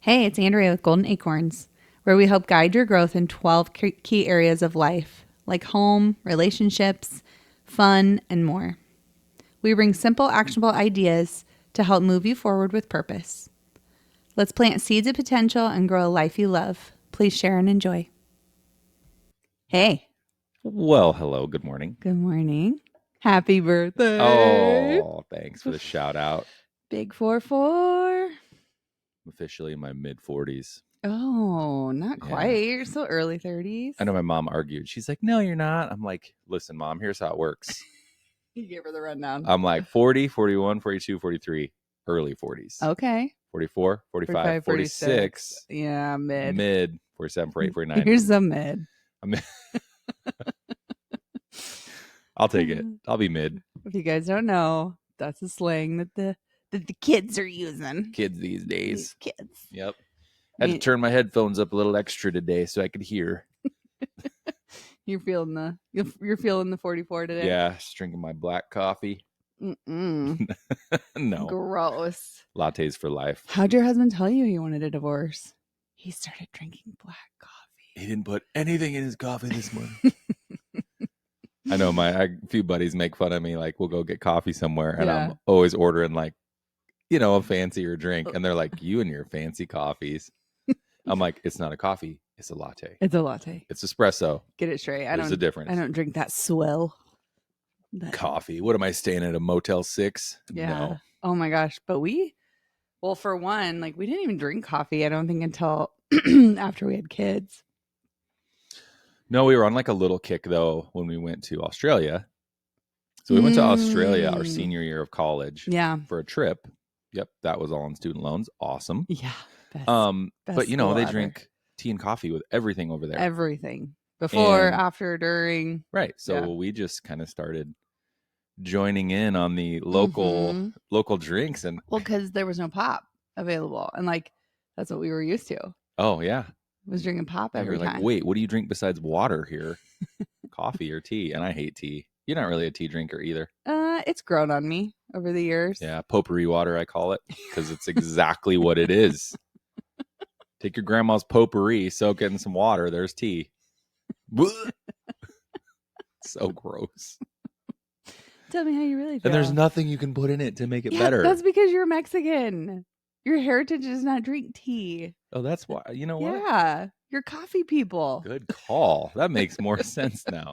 Hey, it's Andrea with Golden Acorns, where we help guide your growth in 12 key areas of life, like home, relationships, fun, and more. We bring simple, actionable ideas to help move you forward with purpose. Let's plant seeds of potential and grow a life you love. Please share and enjoy. Hey, Well, hello, good morning. good morning. Happy birthday. Oh, thanks for the shout out. Big 4-4. I'm officially in my mid-40s. Oh, not Yeah. quite. You're still early 30s. I know my mom argued. She's like, no, you're not. I'm like, listen, Mom, here's how it works. You gave her the rundown. I'm like 40, 41, 42, 43, early 40s. Okay. 44, 45, 46. Yeah, Mid, 47, 48, 49. Here's a mid. I'll take it. I'll be mid. If you guys don't know, that's a slang that the kids are using. Kids these days. These kids. Yep. Had to turn my headphones up a little extra today so I could hear. You're feeling the 44 today. Yeah, just drinking my black coffee. Mm-mm. No. Gross. Lattes for life. How'd your husband tell you he wanted a divorce? He started drinking black coffee. He didn't put anything in his coffee this morning. I know a few buddies make fun of me. Like, we'll go get coffee somewhere, and I'm always ordering a fancier drink, and they're like, "You and your fancy coffees." I'm like, "It's not a coffee; it's a latte. It's a latte. It's espresso. Get it straight. There's a difference. I don't drink that swill. Coffee. What am I staying at a Motel 6? Yeah. No. Oh my gosh. But for one, we didn't even drink coffee, I don't think, until after we had kids. No, we were on a little kick though when we went to Australia. So we went to Australia our senior year of college. Yeah. For a trip. Yep, that was all on student loans. Awesome. Yeah. Best but they ever. drink tea and coffee with everything over there. Everything. Before, after, during. Right. So we just kind of started joining in on the local drinks, and because there was no pop available, and that's what we were used to. Oh yeah. Was drinking pop every time. Wait, what do you drink besides water here? Coffee or tea? And I hate tea. You're not really a tea drinker either. It's grown on me over the years. Yeah, potpourri water, I call it, because it's exactly what it is. Take your grandma's potpourri, soak it in some water. There's tea. So gross. Tell me how you really feel. And there's nothing you can put in it to make it better. That's because you're Mexican. Your heritage does not drink tea. Oh, that's why. You know what? Yeah, you're coffee people. Good call. That makes more sense now.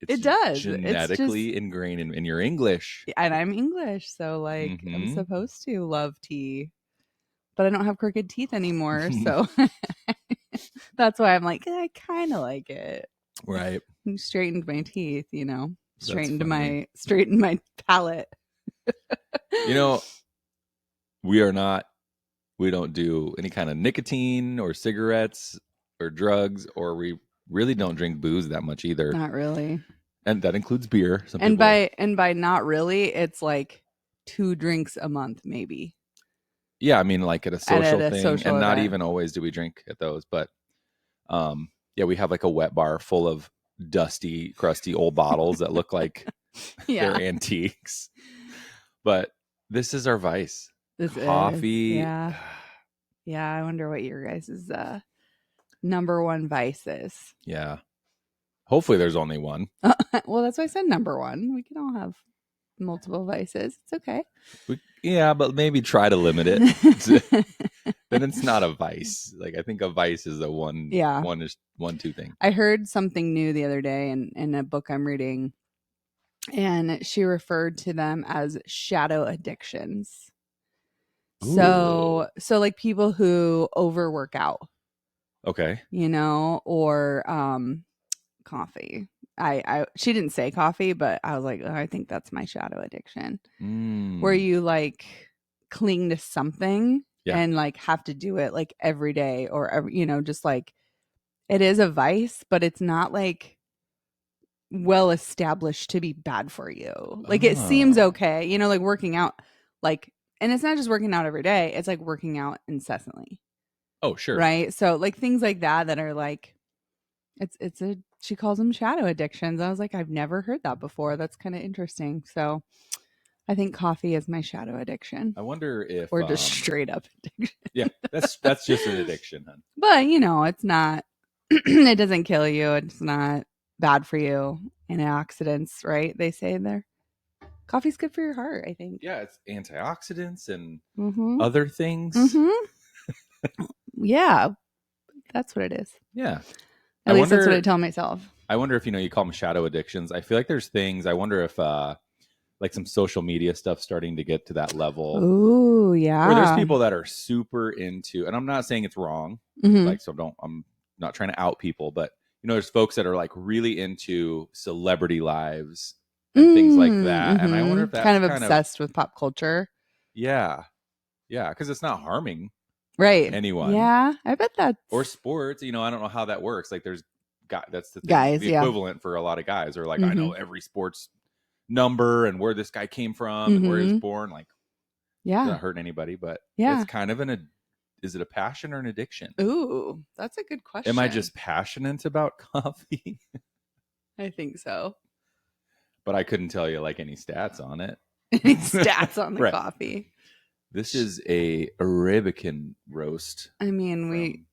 It does. Genetically ingrained in your English. And I'm English, so I'm supposed to love tea. But I don't have crooked teeth anymore, so that's why I'm I kind of like it. Right. I straightened my teeth, straightened my palate. We don't do any kind of nicotine or cigarettes or drugs, or we really don't drink booze that much either. Not really. And that includes beer. By not really, it's 2 drinks a month, maybe. Yeah, I mean, at a social thing, and event. not even always do we drink at those, but we have a wet bar full of dusty, crusty old bottles that look like they're antiques. But this is our vice. Coffee. Yeah. Yeah, I wonder what your guys' number one vice is. Yeah. Hopefully there's only one. Well, that's why I said number one. We can all have multiple vices. It's okay. But maybe try to limit it. Then it's not a vice. I think a vice is a one. Yeah. Two thing. I heard something new the other day in a book I'm reading, and she referred to them as shadow addictions. Ooh. So people who overwork out. Okay. Or coffee. She didn't say coffee, but I was I think that's my shadow addiction. Where you cling to something and have to do it every day or every, just it is a vice, but it's not well established to be bad for you. It seems okay, working out, and it's not just working out every day, it's working out incessantly. Oh, sure. Right. So things like that are she calls them shadow addictions. I was I've never heard that before. That's kind of interesting. So I think coffee is my shadow addiction. I wonder if, or just straight up addiction. Yeah, that's just an addiction, hun. But it's not. It doesn't kill you. It's not bad for you. Antioxidants, right? They say there. Coffee's good for your heart, I think. Yeah, it's antioxidants and mm-hmm. other things. Mm-hmm. Yeah, that's what it is. Yeah. At least that's what I tell myself. I wonder if, you call them shadow addictions. I feel like there's things, I wonder if like some social media stuff starting to get to that level. Ooh, yeah. Where there's people that are super into, and I'm not saying it's wrong. Mm-hmm. Like, so I'm not trying to out people, but there's folks that are like really into celebrity lives and things like that. Mm-hmm. And I wonder if that's kind of obsessed with pop culture. Yeah. Yeah. Because it's not harming anyone. Yeah. I bet that's. Or sports. I don't know how that works. Like there's that's the thing, guys, the equivalent for a lot of guys are like, I know every sports number and where this guy came from and where he was born. Like, not hurting anybody, but it's kind of is it a passion or an addiction? Ooh, that's a good question. Am I just passionate about coffee? I think so. But I couldn't tell you like any stats on it. Any stats on the coffee? This is a Arabican roast. I mean,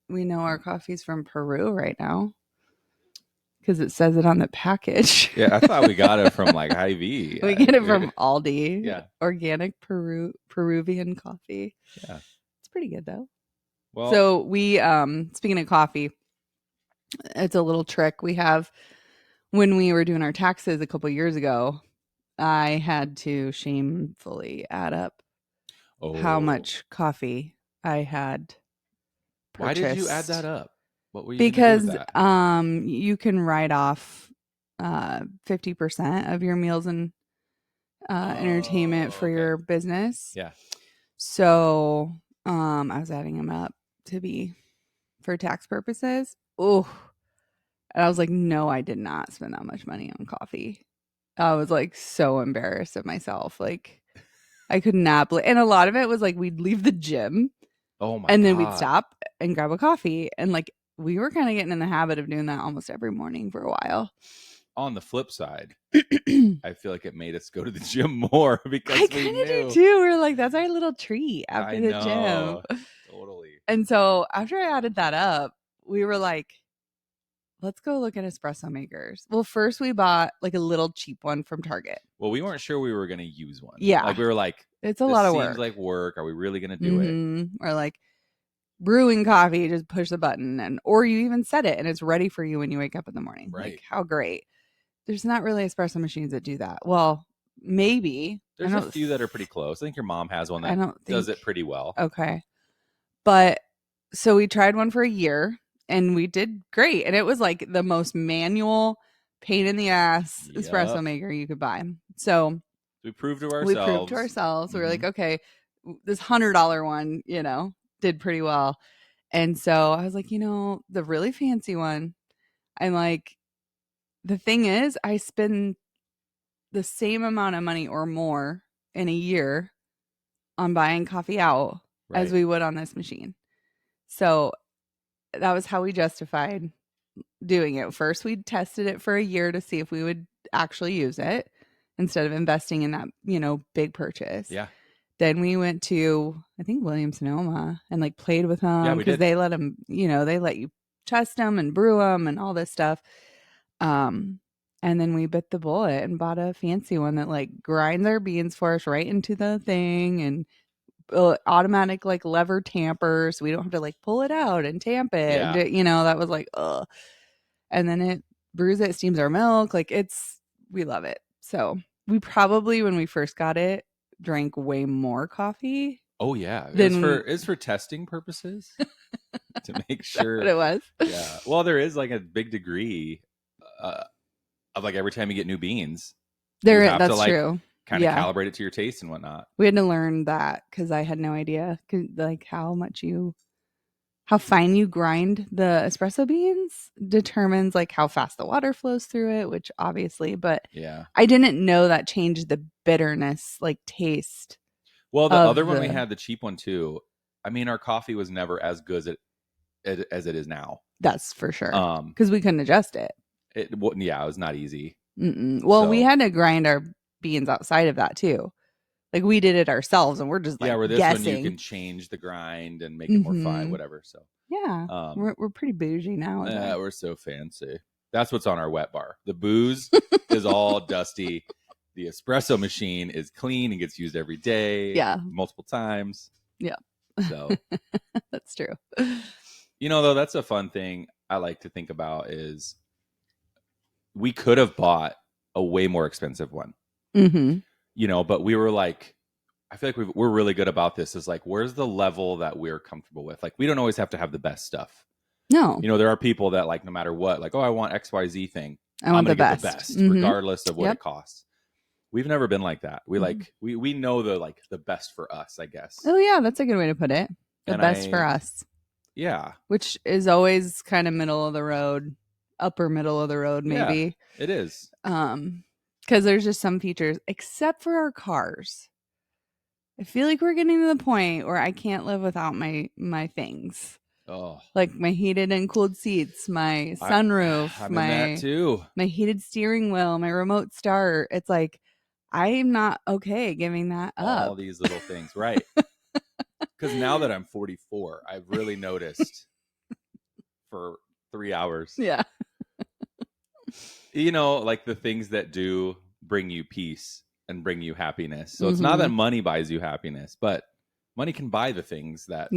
we know our coffee's from Peru right now because it says it on the package. Yeah, I thought we got it from like Hy-Vee. We get it from Aldi. Yeah, organic Peruvian coffee. Yeah, it's pretty good though. Well, so we speaking of coffee, it's a little trick we have. When we were doing our taxes a couple years ago, I had to shamefully add up how much coffee I had purchased. Why did you add that up? What were you because gonna do with that? You can write off 50% of your meals and entertainment for your business. Yeah. So I was adding them up to be for tax purposes. Oh, and I was like, no, I did not spend that much money on coffee. I was like so embarrassed of myself. Like I could not believe. And a lot of it was like we'd leave the gym. Oh my And then we'd stop and grab a coffee. And like we were kind of getting in the habit of doing that almost every morning for a while. On the flip side, I feel like it made us go to the gym more because I kind of do too. We're like, that's our little treat after the gym. Totally. And so after I added that up, we were like, let's go look at espresso makers. Well, first we bought like a little cheap one from Target. Well, we weren't sure we were going to use one. Yeah. Like we were like, it's a lot of work. Seems like work. Are we really going to do it? Or like brewing coffee, just push the button or you even set it and it's ready for you when you wake up in the morning. Right. Like how great. There's not really espresso machines that do that. Well, maybe. There's a few that are pretty close. I think your mom has one that does it pretty well. Okay. But so we tried one for a year and we did great. And it was like the most manual, pain in the ass espresso maker you could buy. So we proved to ourselves. Mm-hmm. We were like, okay, this $100 one, did pretty well. And so I was like, the really fancy one, I'm like, the thing is, I spend the same amount of money or more in a year on buying coffee out as we would on this machine. So that was how we justified doing it. First, we tested it for a year to see if we would actually use it instead of investing in that, big purchase. Yeah. Then we went to, I think, Williams-Sonoma and like played with them because they let them, they let you test them and brew them and all this stuff. And then we bit the bullet and bought a fancy one that like grinds our beans for us right into the thing and automatic like lever tamper, so we don't have to like pull it out and tamp it. Yeah. And, that was like, ugh. And then it brews it, steams our milk. Like we love it. So we probably, when we first got it, drank way more coffee. Oh yeah. It's for testing purposes to make sure. What it was. Yeah. Well, there is like a big degree of like every time you get new beans. That's true. Kind of calibrate it to your taste and whatnot. We had to learn that because I had no idea like how fine you grind the espresso beans determines like how fast the water flows through it, which obviously, but yeah, I didn't know that changed the bitterness, like taste. Well, the other one we had, the cheap one too. I mean, our coffee was never as good as it is now. That's for sure. Because we couldn't adjust it. It was not easy. Well, we had to grind our beans outside of that too. Like we did it ourselves, and we're just like where this guessing. one you can change the grind and make it more fine, whatever. So yeah, we're pretty bougie now. Yeah, we're so fancy. That's what's on our wet bar. The booze is all dusty. The espresso machine is clean and gets used every day. Yeah, multiple times. Yeah, so that's true. Though, that's a fun thing I like to think about is we could have bought a way more expensive one. But we were like, I feel like we're really good about this. Is like, where's the level that we're comfortable with? Like, we don't always have to have the best stuff. No. There are people that like, no matter what, like, oh, I want XYZ thing. I'm going to get the best, regardless of what it costs. We've never been like that. We like, we know the best for us, I guess. Oh yeah. That's a good way to put it. The best for us. Yeah. Which is always kind of middle of the road, upper middle of the road, maybe. Yeah, it is. Because there's just some features, except for our cars. I feel like we're getting to the point where I can't live without my things. Oh, like my heated and cooled seats, my sunroof, I'm in that too. My heated steering wheel, my remote start. It's like I'm not okay giving that up. All these little things, right? Because now that I'm 44, I've really noticed for 3 hours. Yeah. Like the things that do bring you peace and bring you happiness. So it's not that money buys you happiness, but money can buy the things that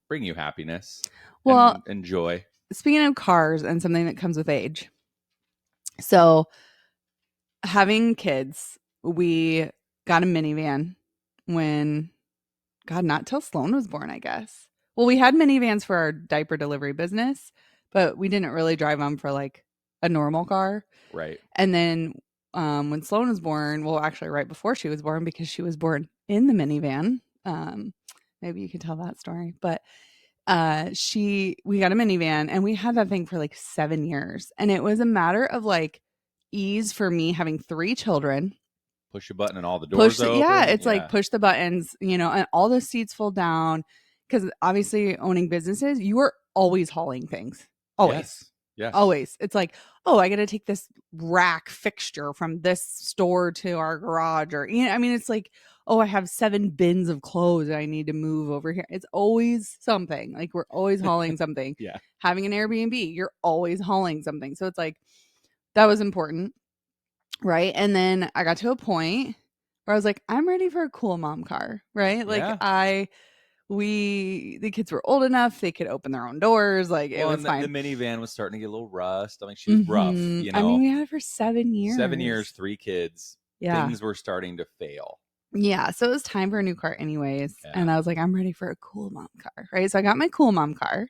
bring you happiness and joy. Speaking of cars and something that comes with age. So having kids, we got a minivan when, not till Sloan was born, I guess. Well, we had minivans for our diaper delivery business, but we didn't really drive them for like a normal car. Right. And then when Sloan was born, well, actually right before she was born, because she was born in the minivan. Maybe you can tell that story, but we got a minivan and we had that thing for like 7 years. And it was a matter of like ease for me having 3 children. Push a button and all the doors open. Yeah, it's like push the buttons, and all the seats fold down. Because obviously owning businesses, you are always hauling things. Always. Yes. Always. It's like, oh, I got to take this rack fixture from this store to our garage, or it's like, oh, I have 7 bins of clothes that I need to move over here. It's always something. Like we're always hauling something. Yeah. Having an Airbnb, you're always hauling something. So it's like, that was important. Right. And then I got to a point where I was like, I'm ready for a cool mom car. Right. Like the kids were old enough. They could open their own doors. Like it was fine. The minivan was starting to get a little rust. I mean, she was rough, I mean, we had it for 7 years. 7 years, 3 kids. Yeah. Things were starting to fail. Yeah. So it was time for a new car anyways. Yeah. And I was like, I'm ready for a cool mom car. Right. So I got my cool mom car.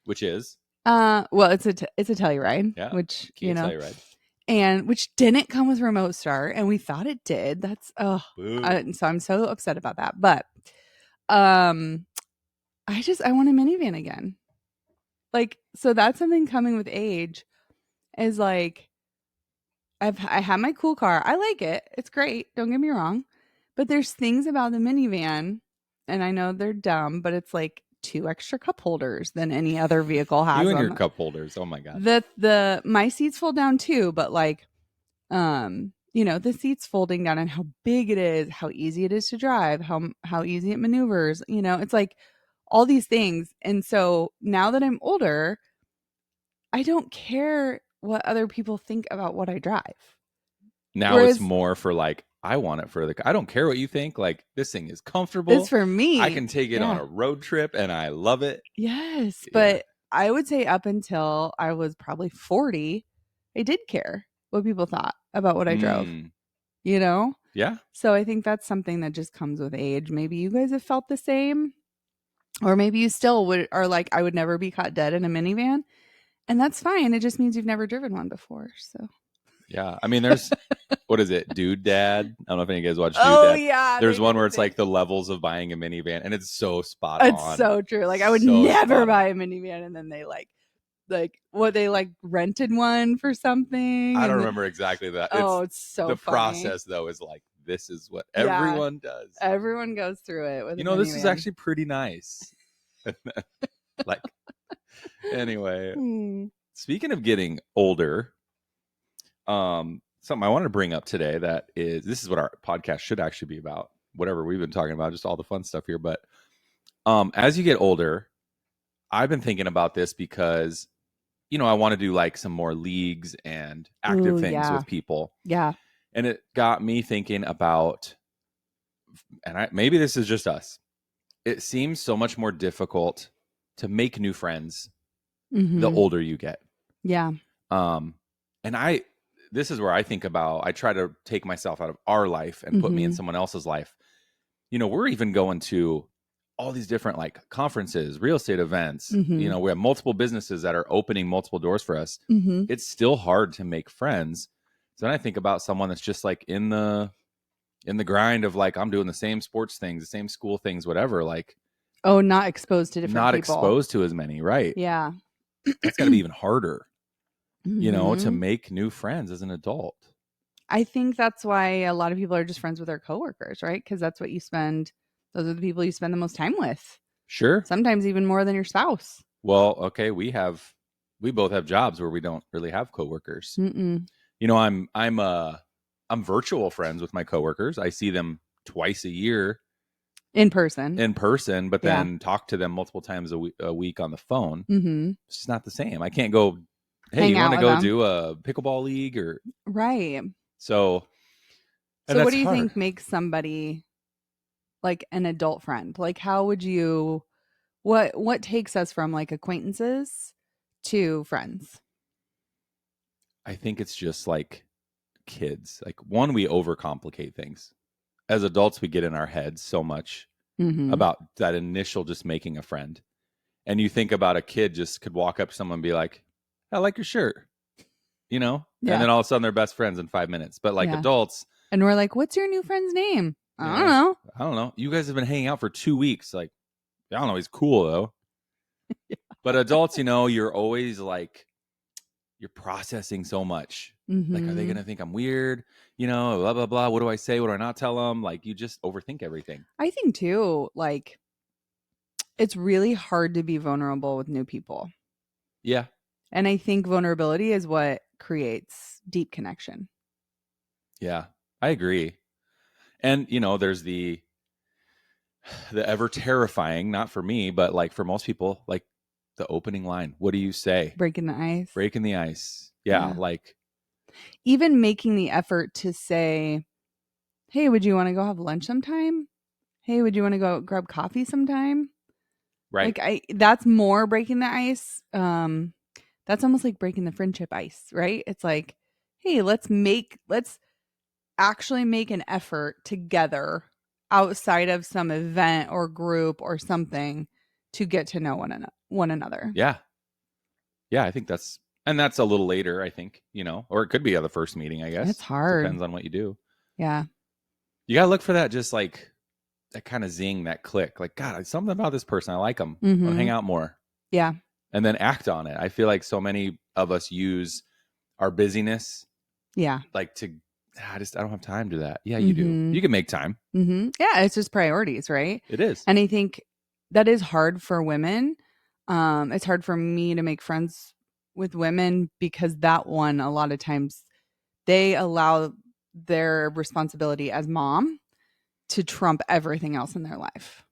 Which is? Well, it's a Telluride. Yeah. Which, Telluride. And which didn't come with remote start, and we thought it did. That's so I'm so upset about that. But I want a minivan again. Like, so that's something coming with age, is like I have my cool car. I like it. It's great. Don't get me wrong. But there's things about the minivan, and I know they're dumb, but it's like 2 extra cup holders than any other vehicle has. You and your cup holders. Oh my God. My seats fold down too, but like, the seats folding down and how big it is, how easy it is to drive, how easy it maneuvers, it's like all these things. And so now that I'm older, I don't care what other people think about what I drive. Now it's more for like, I want it for I don't care what you think. Like, this thing is comfortable. It's for me. I can take it on a road trip and I love it. Yes. But I would say up until I was probably 40, I did care what people thought about what I drove, Yeah. So I think that's something that just comes with age. Maybe you guys have felt the same, or maybe you still are like, I would never be caught dead in a minivan. And that's fine. It just means you've never driven one before. So. Yeah. I mean, there's, what is it? Dude Dad? I don't know if any of you guys watch Dude Dad. Oh, yeah. There's one where it's like the levels of buying a minivan, and it's so spot on. It's so true. Like, I would never buy a minivan, and then they rented one for something. I don't remember exactly that. It's so the funny. Process, though, is like, this is what everyone does. Everyone goes through it with this is actually pretty nice. Like, anyway, speaking of getting older, something I wanted to bring up today this is what our podcast should actually be about. whatever we've been talking about, just all the fun stuff here. But as you get older, I've been thinking about this because, I want to do like some more leagues and active things with people. Yeah. And it got me thinking about, and maybe this is just us, it seems so much more difficult to make new friends the older you get. Yeah. And this is where I think about, I try to take myself out of our life and put me in someone else's life. We're even going to all these different like conferences, real estate events. We have multiple businesses that are opening multiple doors for us. It's still hard to make friends. So then I think about someone that's just like in the grind of like, I'm doing the same sports things, the same school things, whatever. Like, not exposed to different not people. exposed to as many, right? Yeah. That's got to be even harder, to make new friends as an adult. I think that's why a lot of people are just friends with their coworkers, right? Because that's what those are the people you spend the most time with. Sure. Sometimes even more than your spouse. Well, okay, we both have jobs where we don't really have coworkers. I'm virtual friends with my coworkers. I see them twice a year in person, but then talk to them multiple times a week on the phone. It's just not the same. I can't go, hey, you want to go do a pickleball league or right? So what do you think makes somebody like an adult friend? Like, how would you, what takes us from like acquaintances to friends? I think it's just like kids. Like, one, we overcomplicate things. As adults, we get in our heads so much about that initial just making a friend. And you think about a kid just could walk up to someone and be like, I like your shirt, and then all of a sudden they're best friends in 5 minutes. But like adults. And we're like, what's your new friend's name? I don't know. You guys have been hanging out for 2 weeks. Like, I don't know. He's cool though. But adults, you're always like, you're processing so much. Like, are they going to think I'm weird? Blah, blah, blah. What do I say? What do I not tell them? Like, you just overthink everything. I think too, like, it's really hard to be vulnerable with new people. Yeah. And I think vulnerability is what creates deep connection. Yeah, I agree. And, there's the ever terrifying, not for me, but like for most people, like the opening line. What do you say? Breaking the ice. Breaking the ice. Yeah. Like, even making the effort to say, hey, would you want to go have lunch sometime? Hey, would you want to go grab coffee sometime? Right. Like, that's more breaking the ice. That's almost like breaking the friendship ice, right? It's like, hey, let's actually make an effort together outside of some event or group or something to get to know one another. Yeah. Yeah, I think that's a little later, I think, or it could be at the first meeting, I guess. It's hard. Depends on what you do. Yeah. You got to look for that, just like that kind of zing, that click. Like, God, something about this person. I like them. I'll hang out more. Yeah. And then act on it. I feel like so many of us use our busyness. Yeah. Like I don't have time to do that. Yeah, you do. You can make time. Yeah. It's just priorities, right? It is. And I think that is hard for women. It's hard for me to make friends with women because that one, a lot of times they allow their responsibility as mom to trump everything else in their life.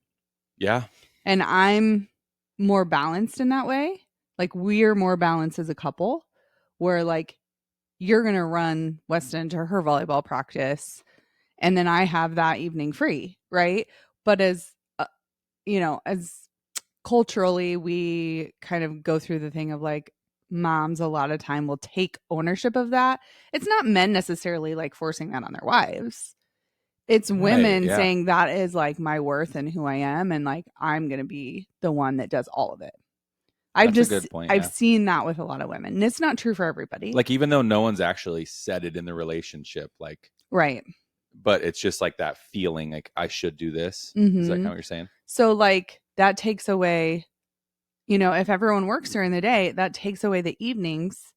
Yeah. And I'm more balanced in that way. Like, we're more balanced as a couple where like you're going to run Weston to her volleyball practice and then I have that evening free. Right. But as culturally, we kind of go through the thing of like, moms a lot of time will take ownership of that. It's not men necessarily like forcing that on their wives. It's women saying that is like my worth and who I am. And like, I'm going to be the one that does all of it. That's a good point. I've seen that with a lot of women. And it's not true for everybody. Like, even though no one's actually said it in the relationship, like, right. But it's just like that feeling like I should do this. Is that kind of what you're saying? So like that takes away, if everyone works during the day, that takes away the evenings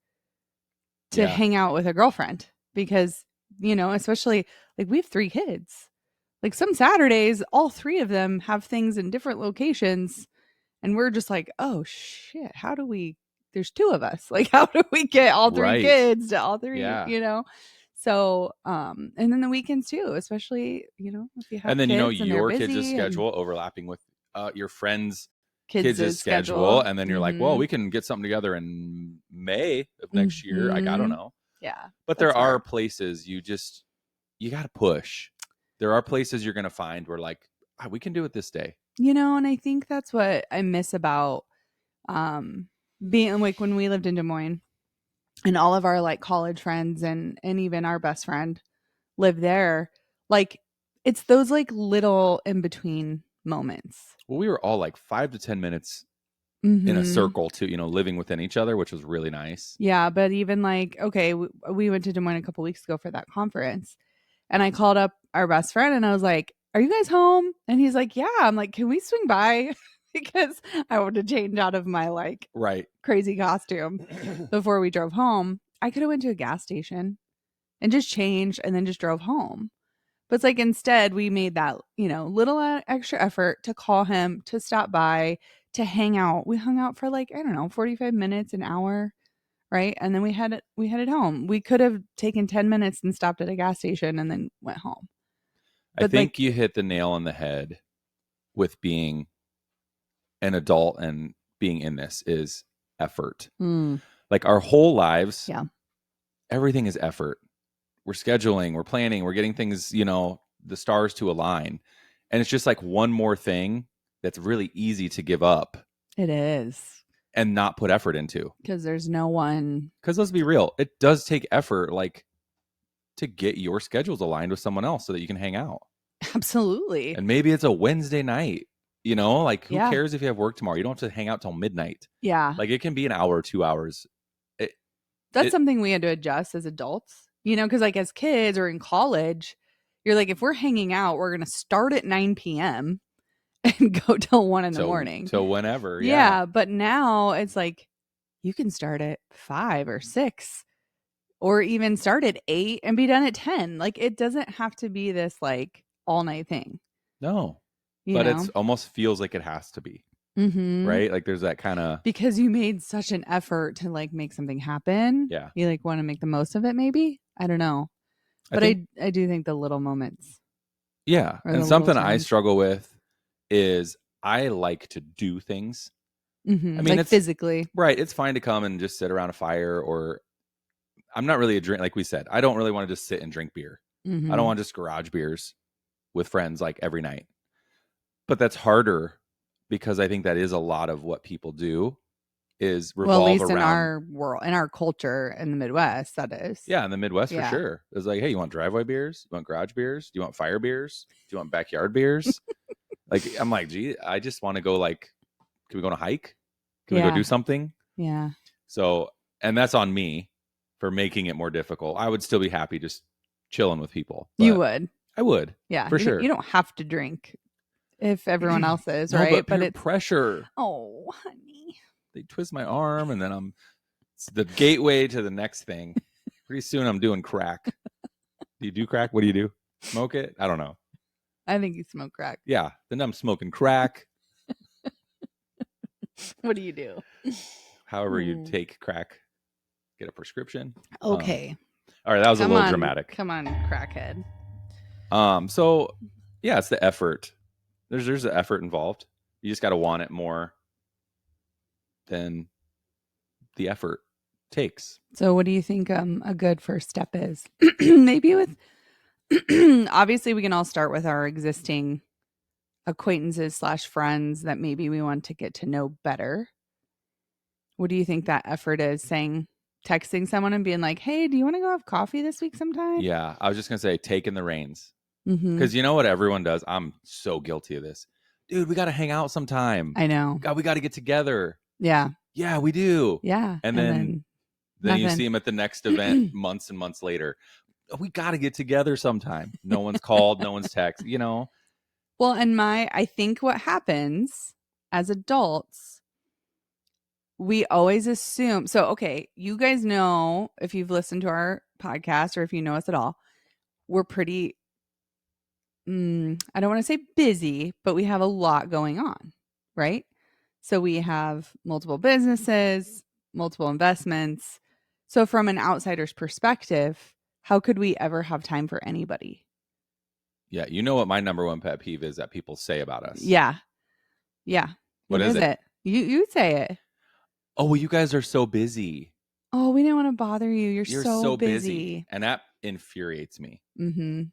to hang out with a girlfriend because, especially like we have 3 kids. Like some Saturdays, all 3 of them have things in different locations. And we're just like, oh shit, there's 2 of us. Like, how do we get all 3 kids to all 3, So, and then the weekends too, especially, if you have And then, kids and they're your busy kids' schedule overlapping with your friends' kids' schedule. And then you're like, well, Mm-hmm. we can get something together in May of next year. I don't know. Yeah. But there are places you got to push. There are places you're going to find where like, we can do it this day. And I think that's what I miss about being like when we lived in Des Moines and all of our like college friends and even our best friend lived there. Like it's those like little in between moments. Well, we were all like 5 to 10 minutes Mm-hmm. in a circle to, living within each other, which was really nice. Yeah. But even like, okay, we went to Des Moines a couple weeks ago for that conference and I called up our best friend and I was like, are you guys home? And he's like, yeah. I'm like, can we swing by? Because I wanted to change out of my like crazy costume before we drove home. I could have went to a gas station and just changed and then just drove home. But it's like instead we made that, little extra effort to call him, to stop by, to hang out. We hung out for like, I don't know, 45 minutes, an hour, right? And then we headed home. We could have taken 10 minutes and stopped at a gas station and then went home. But I think you hit the nail on the head with being an adult and being in this is effort. Like our whole lives, everything is effort. We're scheduling, we're planning, we're getting things, the stars to align. And it's just like one more thing that's really easy to give up. It is. And not put effort into. Because there's no one. Because let's be real, it does take effort, like to get your schedules aligned with someone else so that you can hang out. Absolutely. And maybe it's a Wednesday night. Like who cares if you have work tomorrow? You don't have to hang out till midnight. Yeah. Like it can be an hour or 2 hours. That's something we had to adjust as adults, because like as kids or in college, you're like, if we're hanging out, we're going to start at 9 p.m. and go till 1 in the morning. So whenever. Yeah. But now it's like you can start at 5 or 6 or even start at 8 and be done at 10. Like it doesn't have to be this like all night thing. No. But it almost feels like it has to be. Mm-hmm. Right? Like there's that kind of. Because you made such an effort to like make something happen. Yeah. You like want to make the most of it maybe? I don't know. But I do think the little moments. Yeah. And something I struggle with is I like to do things. Mm-hmm. I mean, like physically. Right. It's fine to come and just sit around a fire, or I'm not really a drink. Like we said, I don't really want to just sit and drink beer. Mm-hmm. I don't want just garage beers with friends like every night. But that's harder because I think that is a lot of what people do is revolve at least around. In our world, in our culture in the Midwest, that is. Yeah, in the Midwest for sure. It's like, hey, you want driveway beers? You want garage beers? Do you want fire beers? Do you want backyard beers? Like, I'm like, gee, I just want to go like, can we go on a hike? Can we go do something? Yeah. So, and that's on me for making it more difficult. I would still be happy just chilling with people. You would. I would. Yeah. For sure. You don't have to drink if everyone else is, right? But it's pressure. Oh, honey. They twist my arm and then it's the gateway to the next thing. Pretty soon I'm doing crack. Do you do crack? What do you do? Smoke it? I don't know. I think you smoke crack. Yeah. Then I'm smoking crack. What do you do? However you take crack. Get a prescription. Okay. All right. That was a little dramatic. Come on, crackhead. So yeah, it's the effort. There's the effort involved. You just got to want it more than the effort takes. So what do you think a good first step is? Maybe with obviously we can all start with our existing acquaintances / friends that maybe we want to get to know better. What do you think that effort is? Texting someone and being like, hey, do you want to go have coffee this week sometime? Yeah, I was just going to say taking the reins. Mm-hmm. Because you know what everyone does? I'm so guilty of this. Dude, we got to hang out sometime. I know. God, we got to get together. Yeah. Yeah, we do. Yeah. And then you see them at the next event months and months later. We got to get together sometime. No one's called. No one's texted, Well, and I think what happens as adults, we always assume. So, okay, you guys know, if you've listened to our podcast or if you know us at all, we're pretty, I don't want to say busy, but we have a lot going on, right? So we have multiple businesses, multiple investments. So from an outsider's perspective, how could we ever have time for anybody? Yeah. You know what my number one pet peeve is that people say about us? Yeah. Yeah. What is it? You say it. Oh, well, you guys are so busy. Oh, we didn't want to bother you. You're so busy. And that infuriates me. Mm-hmm.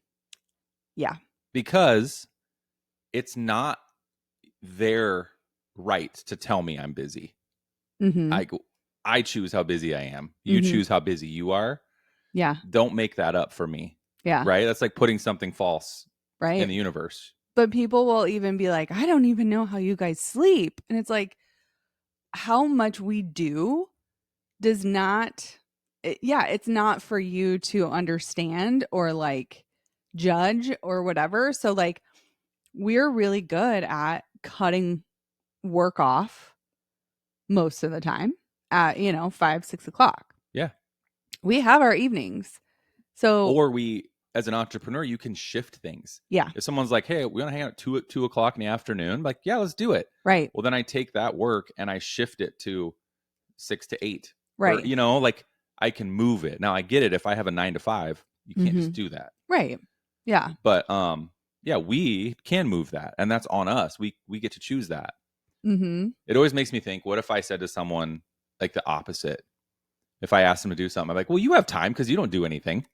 Yeah. Because it's not their right to tell me I'm busy. Mm-hmm. I choose how busy I am. You choose how busy you are. Yeah. Don't make that up for me. Yeah. Right? That's like putting something false right in the universe. But people will even be like, I don't even know how you guys sleep. And it's like, how much we do does not, it's not for you to understand or like judge or whatever. So like, we're really good at cutting work off most of the time at 5-6 o'clock. Yeah. We have our evenings. So or as an entrepreneur, you can shift things. Yeah. If someone's like, hey, we want to hang out at 2 o'clock in the afternoon, I'm like, yeah, let's do it. Right. Well, then I take that work and I shift it to 6 to 8. Right. Or, like I can move it. Now I get it. If I have a 9 to 5, you can't just do that. Right. Yeah. But yeah, we can move that, and that's on us. We get to choose that. It always makes me think, what if I said to someone like the opposite? If I asked them to do something, I'm like, well, you have time because you don't do anything.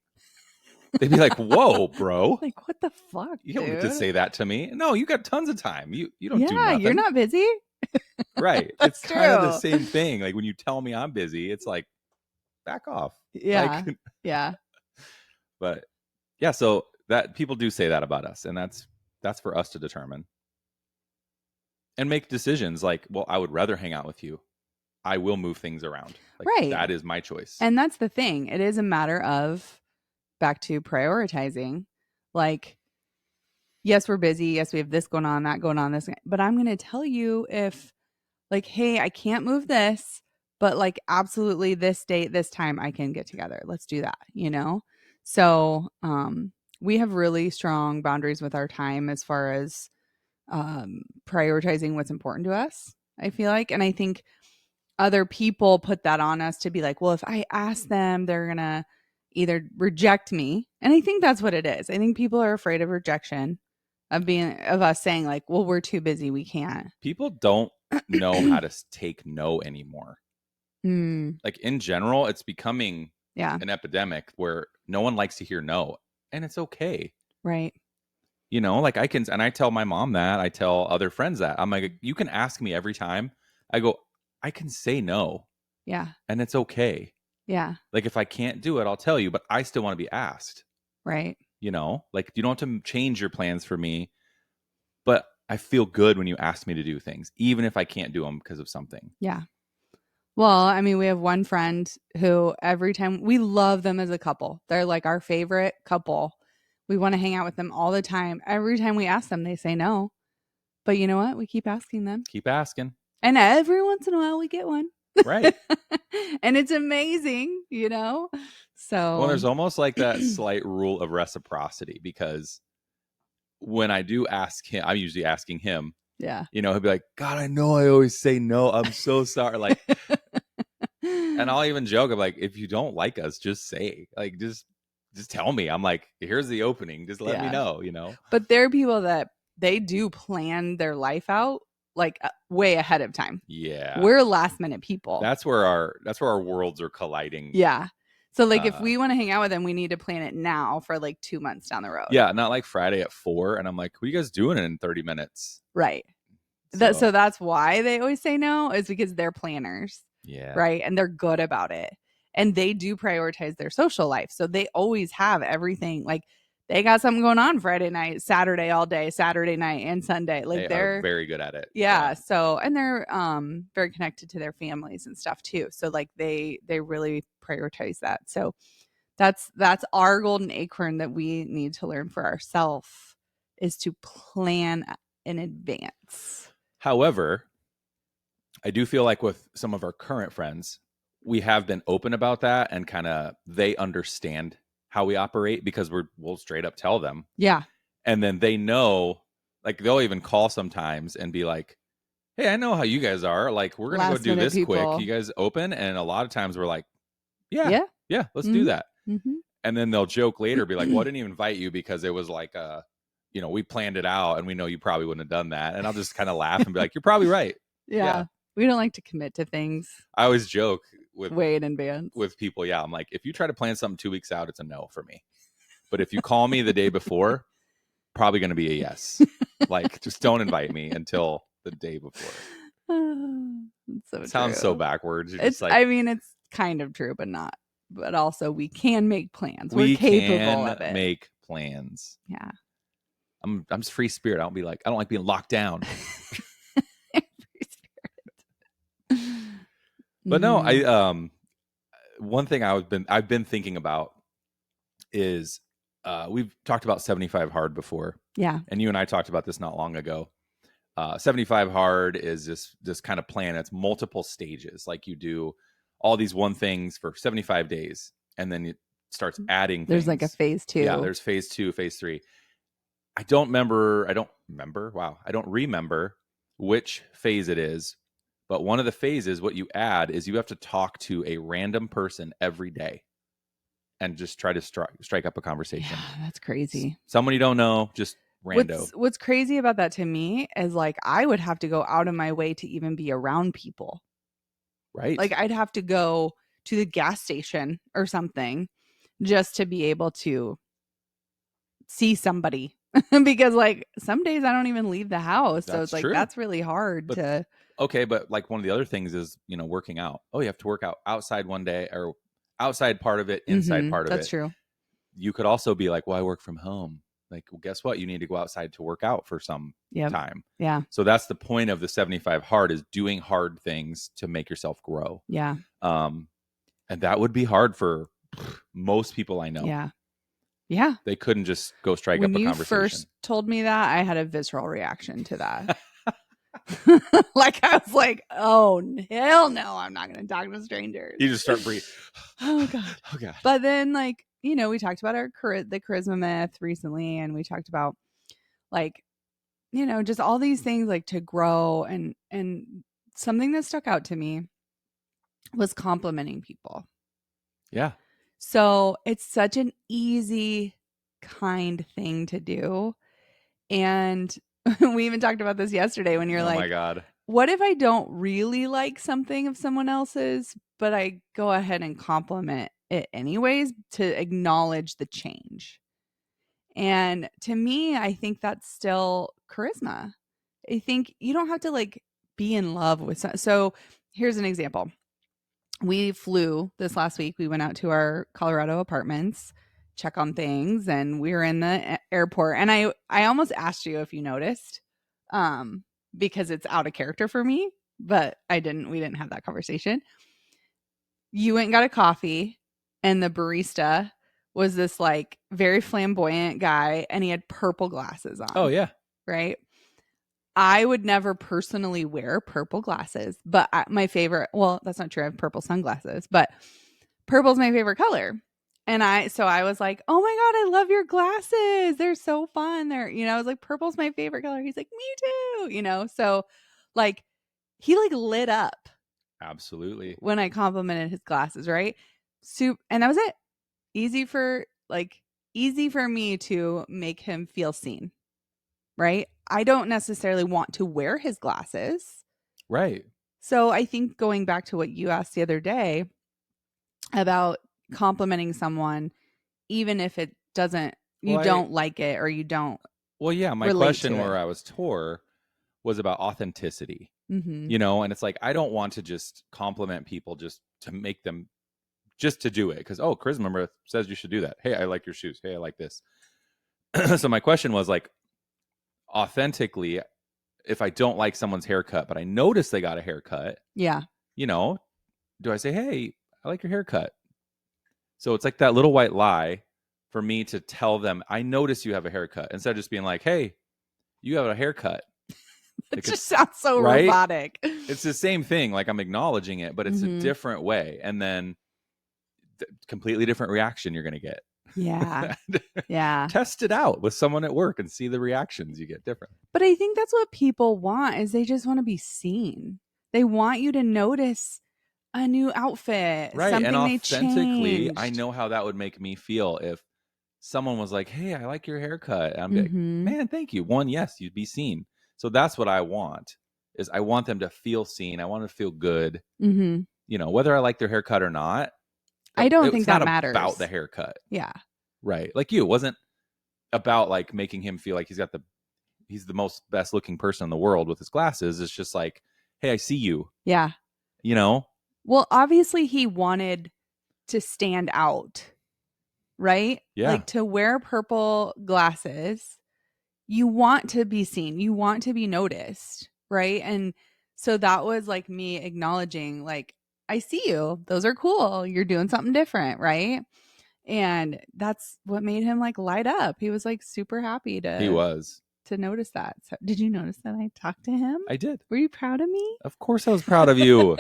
They'd be like, whoa, bro. Like, what the fuck? You don't get to say that to me. No, you got tons of time. You don't do Yeah, nothing. you're not busy. Right. It's kind of the same thing. Like when you tell me I'm busy, it's like, back off. Yeah. Like, Yeah. But yeah, so that people do say that about us, and that's for us to determine and make decisions. Like, well, I would rather hang out with you. I will move things around. Like, Right. That is my choice. And that's the thing. It is a matter of back to prioritizing. Like, yes, we're busy. Yes, we have this going on, that going on, this. But I'm going to tell you if, like, hey, I can't move this, but like, absolutely this date, this time I can get together. Let's do that, So, we have really strong boundaries with our time as far as prioritizing what's important to us, I feel like. And I think other people put that on us to be like, well, if I ask them, they're going to either reject me. And I think that's what it is. I think people are afraid of rejection, of us saying like, well, we're too busy. We can't. People don't know how to take no anymore. Like in general, it's becoming an epidemic where no one likes to hear no, and it's okay. Right. Like I tell my mom that, I tell other friends that. I'm like, you can ask me every time. I go, I can say no. Yeah. And it's okay. Yeah. Like if I can't do it, I'll tell you, but I still want to be asked. Right. Like you don't have to change your plans for me, but I feel good when you ask me to do things, even if I can't do them because of something. Yeah. Well, I mean, we have one friend who every time we love them as a couple, they're like our favorite couple. We want to hang out with them all the time. Every time we ask them, they say no. But you know what? We keep asking them. Keep asking. And every once in a while we get one. Right. And it's amazing, So well, there's almost like that slight rule of reciprocity, because when I do ask him, I'm usually asking him. Yeah. He'll be like, God, I know I always say no. I'm so sorry. Like, and I'll even joke. I'm like, if you don't like us, just say, like, just tell me. I'm like, here's the opening. Just let me know, But there are people that they do plan their life out like way ahead of time. Yeah. We're last minute people. That's where our worlds are colliding. Yeah. So like if we want to hang out with them, we need to plan it now for like 2 months down the road. Yeah. Not like Friday at 4. And I'm like, what are you guys doing in 30 minutes? Right. So that's why they always say no, is because they're planners. Yeah. Right. And they're good about it. And they do prioritize their social life. So they always have everything. Like they got something going on Friday night, Saturday all day, Saturday night and Sunday. Like they're very good at it. Yeah. So, and they're very connected to their families and stuff too. So like they really prioritize that. So that's our golden acorn that we need to learn for ourselves, is to plan in advance. However, I do feel like with some of our current friends, we have been open about that, and kind of they understand how we operate, because we'll straight up tell them. Yeah. And then they know, like they'll even call sometimes and be like, hey, I know how you guys are. Like, we're going to go do this quick. You guys open? And a lot of times we're like, yeah, let's do that. And then they'll joke later, be like, well, I didn't even invite you because it was like, we planned it out and we know you probably wouldn't have done that. And I'll just kind of laugh and be like, you're probably right. Yeah. We don't like to commit to things. I always joke way in advance with people. Yeah. I'm like, if you try to plan something 2 weeks out, it's a no for me. But if you call me the day before, probably going to be a yes. Like, just don't invite me until the day before. So it sounds true. So backwards. It's kind of true, but not. But also, we can make plans. We're capable of it. Make plans. Yeah. I'm just free spirit. I don't like being locked down. Free spirit. But no, one thing I've been thinking about is we've talked about 75 hard before. Yeah. And you and I talked about this not long ago. 75 hard is this kind of plan. It's multiple stages. Like, you do all these one things for 75 days, and then it starts adding things. There's like a phase 2. Yeah, there's phase 2, phase 3. I don't remember which phase it is, but one of the phases, what you add is you have to talk to a random person every day and just try to strike up a conversation. Yeah, that's crazy. Someone you don't know, just rando. What's crazy about that to me is, like, I would have to go out of my way to even be around people. Right. Like, I'd have to go to the gas station or something just to be able to see somebody. Because, like, some days I don't even leave the house. So it's like, that's really hard to. Okay, but like, one of the other things is, working out. Oh, you have to work out outside one day, or outside part of it, inside part of it. That's true. You could also be like, well, I work from home. Like, well, guess what? You need to go outside to work out for some time. Yeah. So that's the point of the 75 hard, is doing hard things to make yourself grow. Yeah. And that would be hard for most people I know. Yeah. Yeah. They couldn't just go strike up a conversation. When you first told me that, I had a visceral reaction to that. Like, I was like, oh, hell no, I'm not going to talk to strangers. You just start breathing. Oh, God. Oh, God. But then, like, we talked about the charisma myth recently, and we talked about, like, just all these things, like, to grow. And something that stuck out to me was complimenting people. Yeah. So it's such an easy, kind thing to do. And we even talked about this yesterday when you're like, oh my God, what if I don't really like something of someone else's, but I go ahead and compliment it anyways to acknowledge the change? And to me, I think that's still charisma. I think you don't have to, like, be in love with so here's an example. We flew this last week. We went out to our Colorado apartments, check on things, and we were in the airport. And I almost asked you if you noticed, because it's out of character for me, but we didn't have that conversation. You went and got a coffee, and the barista was this, like, very flamboyant guy, and he had purple glasses on. Oh, yeah. Right? I would never personally wear purple glasses, but my favorite, well, that's not true. I have purple sunglasses, but purple's my favorite color. And I was like, oh my God, I love your glasses. They're so fun. I was like, purple's my favorite color. He's like, me too, so, like, he, like, lit up. Absolutely. When I complimented his glasses, right? And that was it. Easy for me to make him feel seen. Right? I don't necessarily want to wear his glasses. Right. So I think, going back to what you asked the other day about complimenting someone, even if it doesn't, you don't like it, or you don't. Well, yeah. My question where I was tore was about authenticity, and it's like, I don't want to just compliment people just to make them, just to do it. Because, charisma member says you should do that. Hey, I like your shoes. Hey, I like this. So my question was, like, authentically, if I don't like someone's haircut, but I notice they got a haircut, do I say, hey, I like your haircut? So it's like that little white lie for me to tell them, I notice you have a haircut, instead of just being like, hey, you have a haircut. It just sounds so robotic. It's the same thing. Like, I'm acknowledging it, but it's a different way. And then completely different reaction you're going to get. Yeah. Yeah. Test it out with someone at work and see the reactions you get different. But I think that's what people want, is they just want to be seen. They want you to notice a new outfit, right? something And they authentically, changed. I know how that would make me feel if someone was like, "Hey, I like your haircut." And I'm like, Mm-hmm. "Man, thank you." One, yes, you'd be seen. So that's what I want. Is I want them to feel seen. I want them to feel good. Mm-hmm. You know, whether I like their haircut or not. I don't think It's not that about matters. the haircut, Yeah. right? Like you, it wasn't about like making him feel like he's the most best looking person in the world with his glasses. It's just like, hey, I see you. Yeah. You know? Well, obviously he wanted to stand out, right? Yeah. Like to wear purple glasses, you want to be seen, you want to be noticed, right? And so that was like me acknowledging, like, I see you. Those are cool. You're doing something different, right? And that's what made him like light up. He was like super happy He was. to notice that. So, did you notice that I talked to him? I did. Were you proud of me? Of course I was proud of you.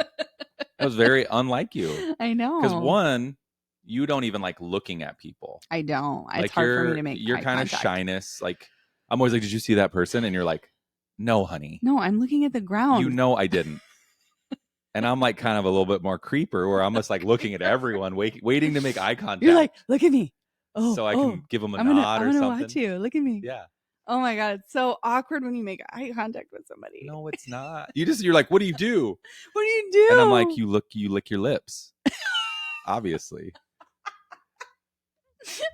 I was very unlike you. I know. Because one, you don't even like looking at people. I don't. It's like hard for me to make your eye kind of contact. shyness. Like I'm always like, did you see that person? And you're like, no, honey. No, I'm looking at the ground. You know I didn't. And I'm like kind of a little bit more creeper where I'm just like looking at everyone, waiting to make eye contact. You're like, look at me. Oh, so I can give them a nod or something. I'm gonna watch you. Look at me. Yeah. Oh my God. It's so awkward when you make eye contact with somebody. No, it's not. You're like, what do you do? What do you do? And I'm like, you lick your lips. Obviously.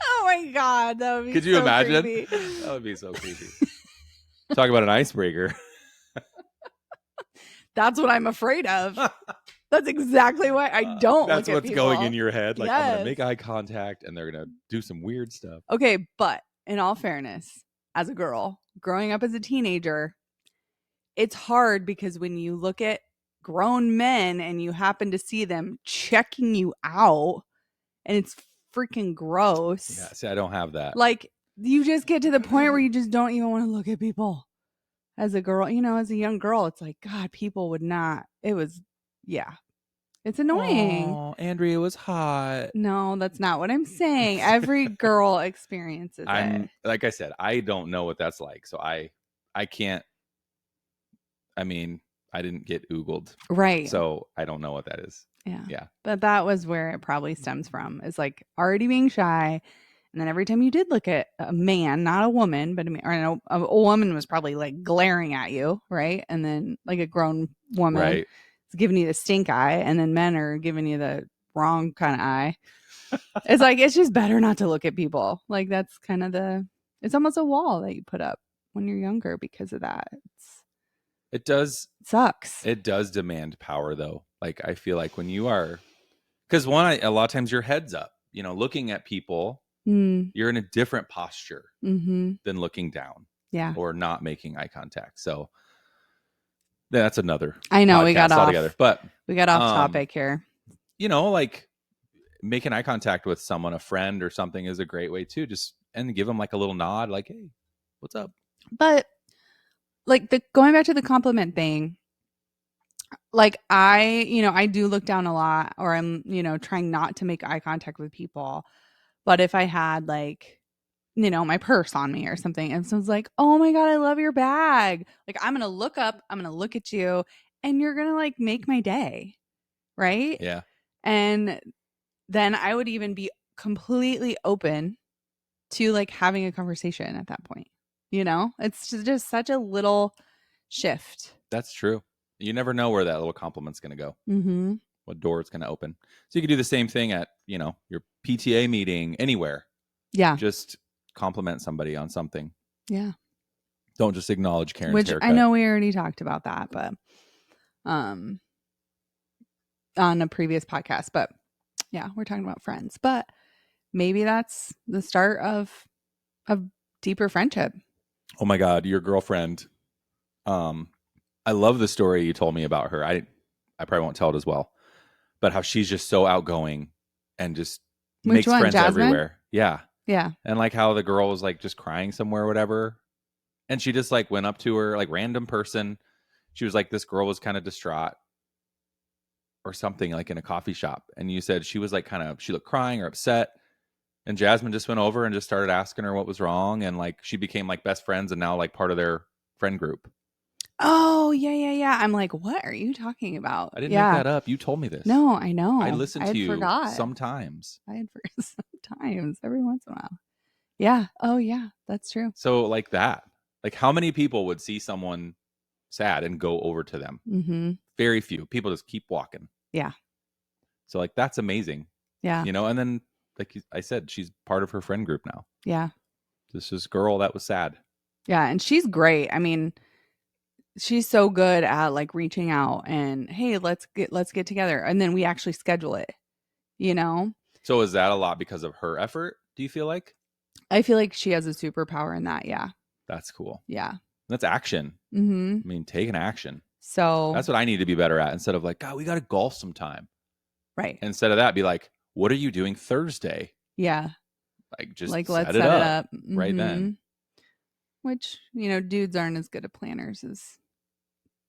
Oh my God. That would be Could you so imagine? creepy. That would be so creepy. Talk about an icebreaker. That's what I'm afraid of. That's exactly why I don't That's look at what's people. going in your head. Like, I'm going to Yes. make eye contact and they're going to do some weird stuff. Okay, but in all fairness, as a girl, growing up as a teenager, it's hard because when you look at grown men and you happen to see them checking you out and it's freaking gross. Yeah, see, I don't have that. Like, you just get to the point where you just don't even want to look at people. As a girl, you know, as a young girl, it's like, God, people would not. It was, yeah. It's annoying. Oh, Andrea was hot. No, that's not what I'm saying. Every girl experiences it. Like I said, I don't know what that's like. So I can't. I mean, I didn't get oogled. Right. So I don't know what that is. Yeah. Yeah. But that was where it probably stems from, is like already being shy. And then every time you did look at a man, not a woman, but a woman was probably like glaring at you, right? And then like a grown woman right. is giving you the stink eye, and then men are giving you the wrong kind of eye. It's like, it's just better not to look at people. Like that's kind of it's almost a wall that you put up when you're younger because of that. It sucks. It does demand power though. Like I feel like when you are, because a lot of times your head's up, you know, looking at people. You're in a different posture than looking down, or not making eye contact. So that's another. I know we got off altogether, but we got off topic here. You know, like making eye contact with someone, a friend or something, is a great way too. And give them like a little nod, like, "Hey, what's up?" But like going back to the compliment thing, like I do look down a lot, or I'm trying not to make eye contact with people. But if I had like, my purse on me or something, and someone's like, oh my God, I love your bag. Like, I'm going to look up, I'm going to look at you, and you're going to like make my day. Right? Yeah. And then I would even be completely open to like having a conversation at that point. It's just such a little shift. That's true. You never know where that little compliment's going to go. Mm-hmm. What door it's going to open. So you could do the same thing at, your PTA meeting, anywhere. Yeah. Just compliment somebody on something. Yeah. Don't just acknowledge Karen's Which haircut. I know we already talked about that, but on a previous podcast. But yeah, we're talking about friends. But maybe that's the start of deeper friendship. Oh my God, your girlfriend. I love the story you told me about her. I probably won't tell it as well. But how she's just so outgoing and just makes friends Jasmine? everywhere. Yeah. Yeah. And like how the girl was like just crying somewhere or whatever. And she just like went up to her, like random person. She was like, this girl was kind of distraught or something, like in a coffee shop. And you said she was like she looked crying or upset. And Jasmine just went over and just started asking her what was wrong. And like she became like best friends and now like part of their friend group. Oh, yeah. I'm like, what are you talking about? I didn't make that up. You told me this. No, I know. I listen to you forgot. sometimes. I had forgot sometimes, every once in a while. Yeah. Oh, yeah. That's true. So like that. Like how many people would see someone sad and go over to them? Mm-hmm. Very few. People just keep walking. Yeah. So like that's amazing. Yeah. You know, and then like I said, she's part of her friend group now. Yeah. This girl that was sad. Yeah. And she's great. I mean, she's so good at like reaching out and, hey, let's get together. And then we actually schedule it, you know? So is that a lot because of her effort, do you feel like? I feel like she has a superpower in that. Yeah. That's cool. Yeah. That's action. Mm-hmm. I mean, taking action. So that's what I need to be better at. Instead of like, God, we got to golf sometime. Right. Instead of that, be like, what are you doing Thursday? Yeah. Like just like let's set it up. right then. Which, you know, dudes aren't as good at planners as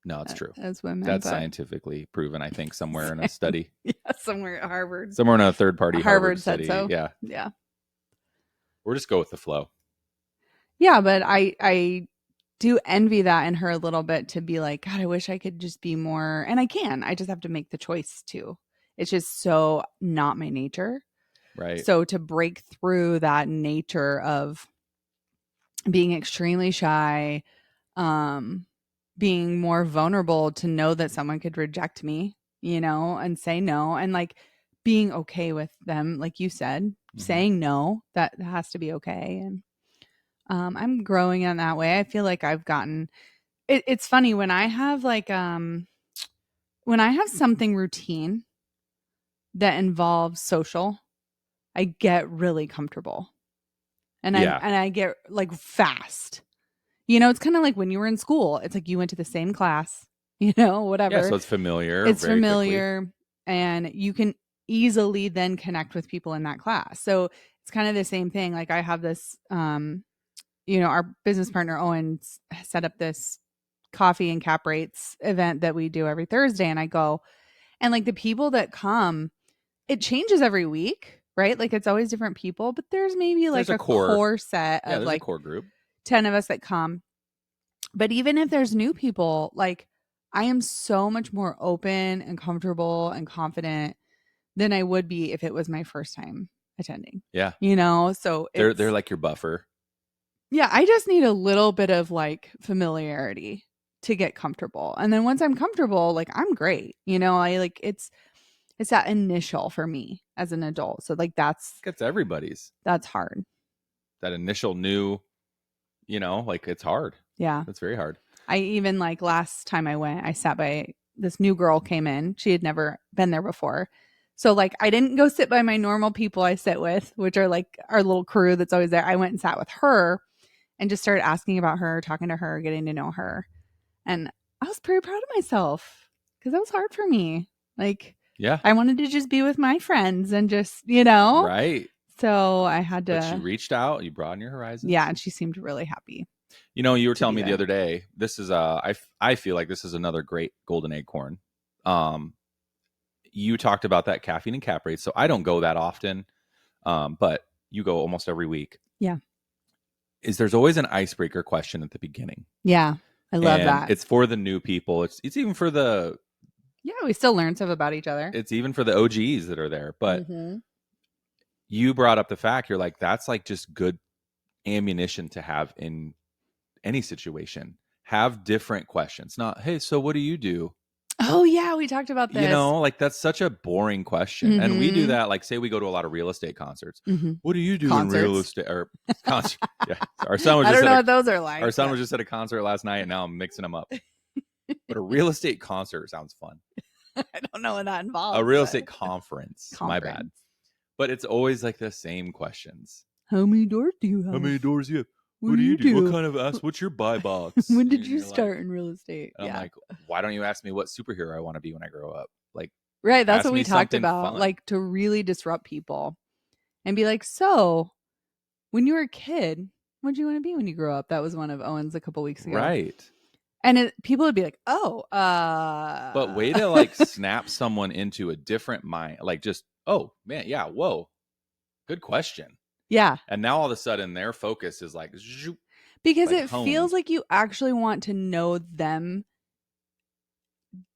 no, it's true. As women. That's scientifically proven, I think, somewhere in a study. Yeah, somewhere at Harvard. Somewhere in a third party Harvard said study. So. Yeah. Yeah. Or just go with the flow. Yeah, but I do envy that in her a little bit, to be like, God, I wish I could just be more. And I can. I just have to make the choice to. It's just so not my nature. Right. So to break through that nature of being extremely shy, being more vulnerable, to know that someone could reject me, you know, and say no, and like being okay with them, like you said, saying no, that has to be okay. And I'm growing in that way. I feel like I've gotten it's funny when I have like when I have something routine that involves social, I get really comfortable. And I get like fast. You know, it's kind of like when you were in school. It's like you went to the same class, you know, whatever. Yeah, so it's familiar. It's familiar, and you can easily then connect with people in that class. So it's kind of the same thing. Like I have this, you know, our business partner Owen set up this coffee and cap rates event that we do every Thursday, and I go, and like the people that come, it changes every week, right? Like it's always different people, but there's maybe like a core set of like a core group, 10 of us that come. But even if there's new people, like I am so much more open and comfortable and confident than I would be if it was my first time attending. Yeah. You know, so they're like your buffer. Yeah, I just need a little bit of like familiarity to get comfortable. And then once I'm comfortable, like I'm great. You know, I like it's that initial for me as an adult. So like that's everybody's. That's hard. That initial new, you know, like it's hard. Yeah. It's very hard. I even like last time I went, I sat by this new girl came in. She had never been there before. So like I didn't go sit by my normal people I sit with, which are like our little crew that's always there. I went and sat with her and just started asking about her, talking to her, getting to know her. And I was pretty proud of myself because that was hard for me. Like, yeah, I wanted to just be with my friends and just, you know, right. So I had to. But you reached out, you broadened your horizons. Yeah, and she seemed really happy. You know, you were telling me the other day, this is I feel like this is another great golden acorn. You talked about that caffeine and cap rate. So I don't go that often, but you go almost every week. Yeah. There's always an icebreaker question at the beginning. Yeah, I love that. It's for the new people. It's even for the. Yeah, we still learn stuff about each other. It's even for the OGs that are there. But you brought up the fact, you're like, that's like just good ammunition to have in any situation. Have different questions. Not, hey, so what do you do? Oh, yeah, we talked about this. You know, like that's such a boring question. And we do that, like say we go to a lot of real estate concerts. What do you do in real estate or concert? Yeah. Our son was I don't know what those are like. Our son was just at a concert last night and now I'm mixing them up. But a real estate concert sounds fun. I don't know what that involves. A real estate conference. My bad. But it's always like the same questions. How many doors do you have? How many doors do you have? What do you do? What kind of what's your buy box? When did you start in real estate? I'm like, why don't you ask me what superhero I want to be when I grow up? Like, right, that's what we talked about. Fun. Like to really disrupt people and be like, so when you were a kid, what did you want to be when you grow up? That was one of Owen's a couple weeks ago. Right. And people would be like, oh, But way to like snap someone into a different mind. Like just, oh man, yeah, whoa. Good question. Yeah. And now all of a sudden their focus is like, zoop. Because like, it feels like you actually want to know them,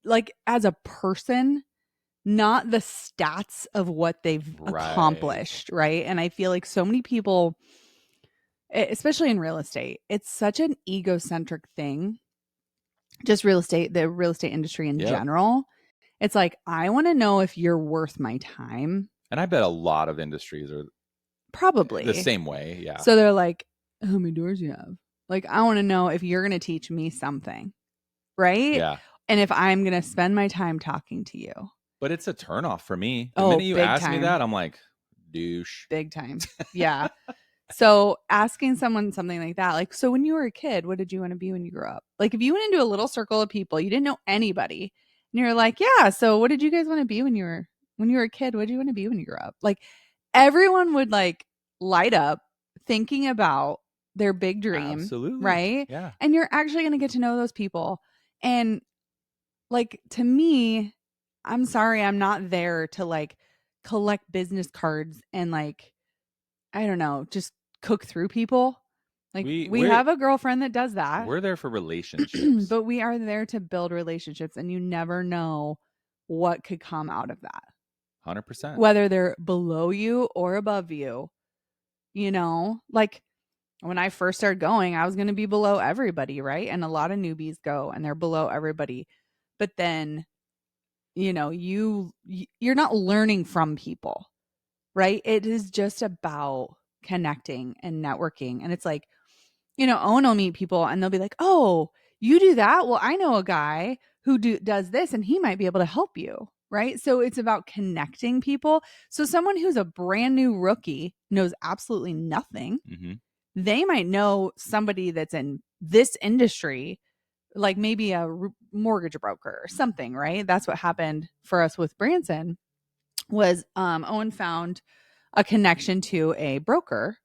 like, as a person, not the stats of what they've accomplished, right? And I feel like so many people, especially in real estate, it's such an egocentric thing. Just real estate, the real estate industry in general. It's like, I want to know if you're worth my time. And I bet a lot of industries are probably the same way. Yeah. So they're like, how many doors you have? Like, I want to know if you're going to teach me something. Right? Yeah. And if I'm going to spend my time talking to you. But it's a turnoff for me. The minute you ask me that, I'm like, douche. Big time. Yeah. So asking someone something like that, like, so when you were a kid, what did you want to be when you grew up? Like, if you went into a little circle of people, you didn't know anybody, and you're like, yeah, so what did you guys want to be when you were a kid? What did you want to be when you grew up? Like, everyone would like light up thinking about their big dream. Absolutely. Right? Yeah. And you're actually going to get to know those people. And like, to me, I'm sorry, I'm not there to like collect business cards and like, I don't know, just cook through people. Like, we have a girlfriend that does that. We're there for relationships. But we are there to build relationships, and you never know what could come out of that. 100%. Whether they're below you or above you. You know, like when I first started going, I was going to be below everybody, right? And a lot of newbies go and they're below everybody. But then, you know, you're not learning from people, right? It is just about connecting and networking. And it's like, you know, Owen will meet people and they'll be like, oh, you do that? Well, I know a guy who does this and he might be able to help you, right? So it's about connecting people. So someone who's a brand new rookie knows absolutely nothing. Mm-hmm. They might know somebody that's in this industry, like maybe a mortgage broker or something, right? That's what happened for us with Branson. Was Owen found a connection to a broker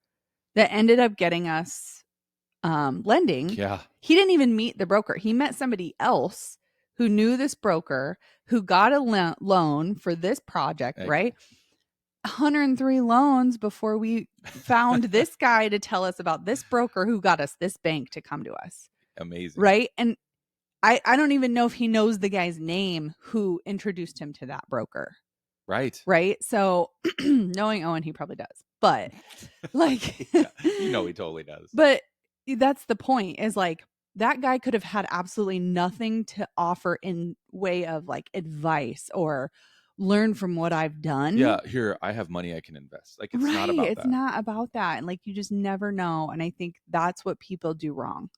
that ended up getting us lending. Yeah. He didn't even meet the broker. He met somebody else who knew this broker who got a loan for this project, right? 103 loans before we found this guy to tell us about this broker who got us this bank to come to us. Amazing. Right? And I don't even know if he knows the guy's name who introduced him to that broker. Right. Right. So knowing Owen, he probably does. But like, yeah, you know, he totally does. But that's the point, is like, that guy could have had absolutely nothing to offer in way of like advice or learn from what I've done. Yeah. Here, I have money I can invest. Like, it's not about that. It's not about that. And like, you just never know. And I think that's what people do wrong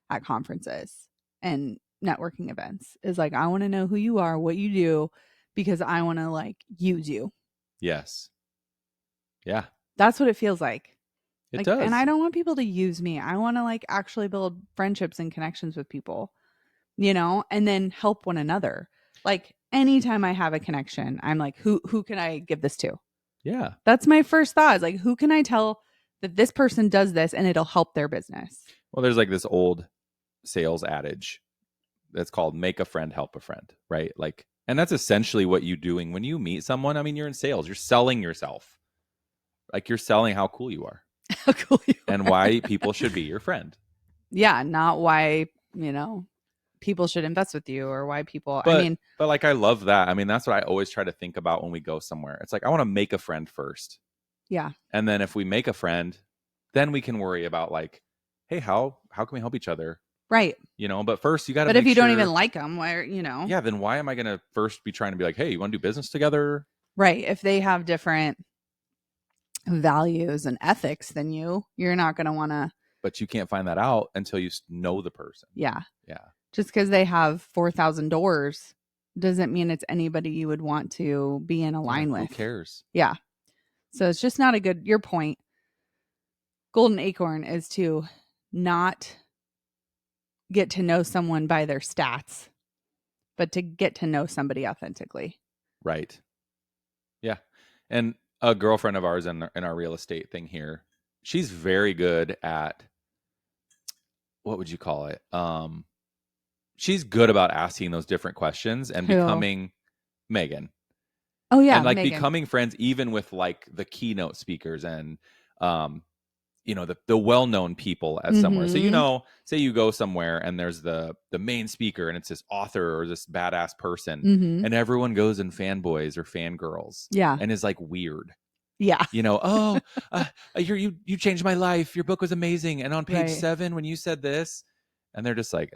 at conferences and networking events, is like, I want to know who you are, what you do, because I want to like use you. Yes. Yeah. That's what it feels like. It does. And I don't want people to use me. I want to like actually build friendships and connections with people, you know, and then help one another. Like, anytime I have a connection, I'm like, who can I give this to? Yeah. That's my first thought, is like, who can I tell that this person does this and it'll help their business? Well, there's like this old sales adage that's called make a friend, help a friend, right? Like, and that's essentially what you're doing when you meet someone. I mean, you're in sales, you're selling yourself. Like, you're selling how cool you are. How cool you and why people should be your friend. Yeah, not why, you know, people should invest with you or why people, but like, I love that. I mean, that's what I always try to think about when we go somewhere. It's like, I want to make a friend first. Yeah. And then if we make a friend, then we can worry about like, hey, how can we help each other? Right. You know, but first you got to But if you don't even like them, why, you know? Yeah, then why am I going to first be trying to be like, hey, you want to do business together? Right. If they have different values and ethics than you're not going to want to. But you can't find that out until you know the person. Yeah. Yeah. Just because they have 4,000 doors doesn't mean it's anybody you would want to be in a line with. Who cares? Yeah. So it's just not your point. Golden Acorn is to not get to know someone by their stats, but to get to know somebody authentically. Right. Yeah. And a girlfriend of ours in our real estate thing here, she's very good at, what would you call it? She's good about asking those different questions and becoming Megan. Oh yeah. And like Megan. Becoming friends, even with like the keynote speakers and you know, the well-known people at somewhere. So, you know, say you go somewhere and there's the main speaker and it's this author or this badass person and everyone goes and fanboys or fangirls and is like weird. Yeah. You know, oh, I hear you changed my life. Your book was amazing. And on page 7, when you said this, and they're just like,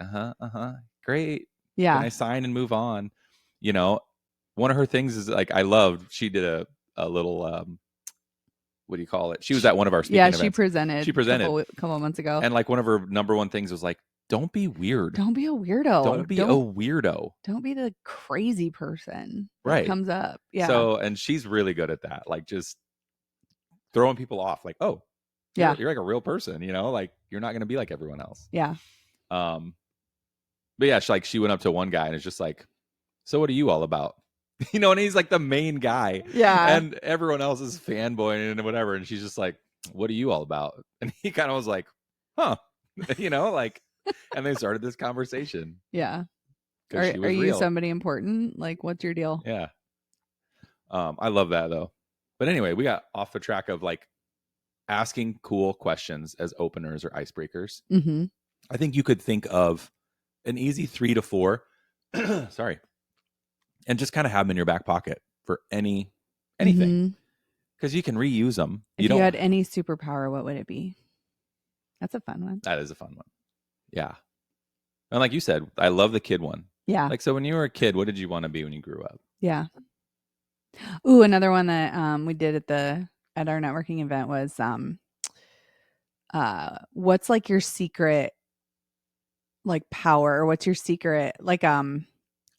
great. Yeah. Can I sign and move on? You know, one of her things is like, I loved, she did a little, what do you call it? She was at one of our speaking events. She presented a couple months ago. And like one of her number one things was like, don't be weird. Don't be a weirdo. Don't be a weirdo. Don't be the crazy person that comes up. Yeah. So, and she's really good at that. Like just throwing people off. Like, oh, you're like a real person, you know, like you're not going to be like everyone else. Yeah. But yeah, she went up to one guy and it's just like, so what are you all about? You know, and he's like the main guy. Yeah. And everyone else is fanboying and whatever. And she's just like, what are you all about? And he kind of was like, huh, you know, like, and they started this conversation. Yeah. Are you somebody important? Like, what's your deal? Yeah. I love that though. But anyway, we got off the track of like asking cool questions as openers or icebreakers. I think you could think of an easy 3 to 4. Sorry. And just kind of have them in your back pocket for anything. Because you can reuse them. If you had any superpower, what would it be? That's a fun one. That is a fun one. Yeah. And like you said, I love the kid one. Yeah. Like, so when you were a kid, what did you want to be when you grew up? Yeah. Ooh, another one that we did at our networking event was what's like your secret like power, or what's your secret like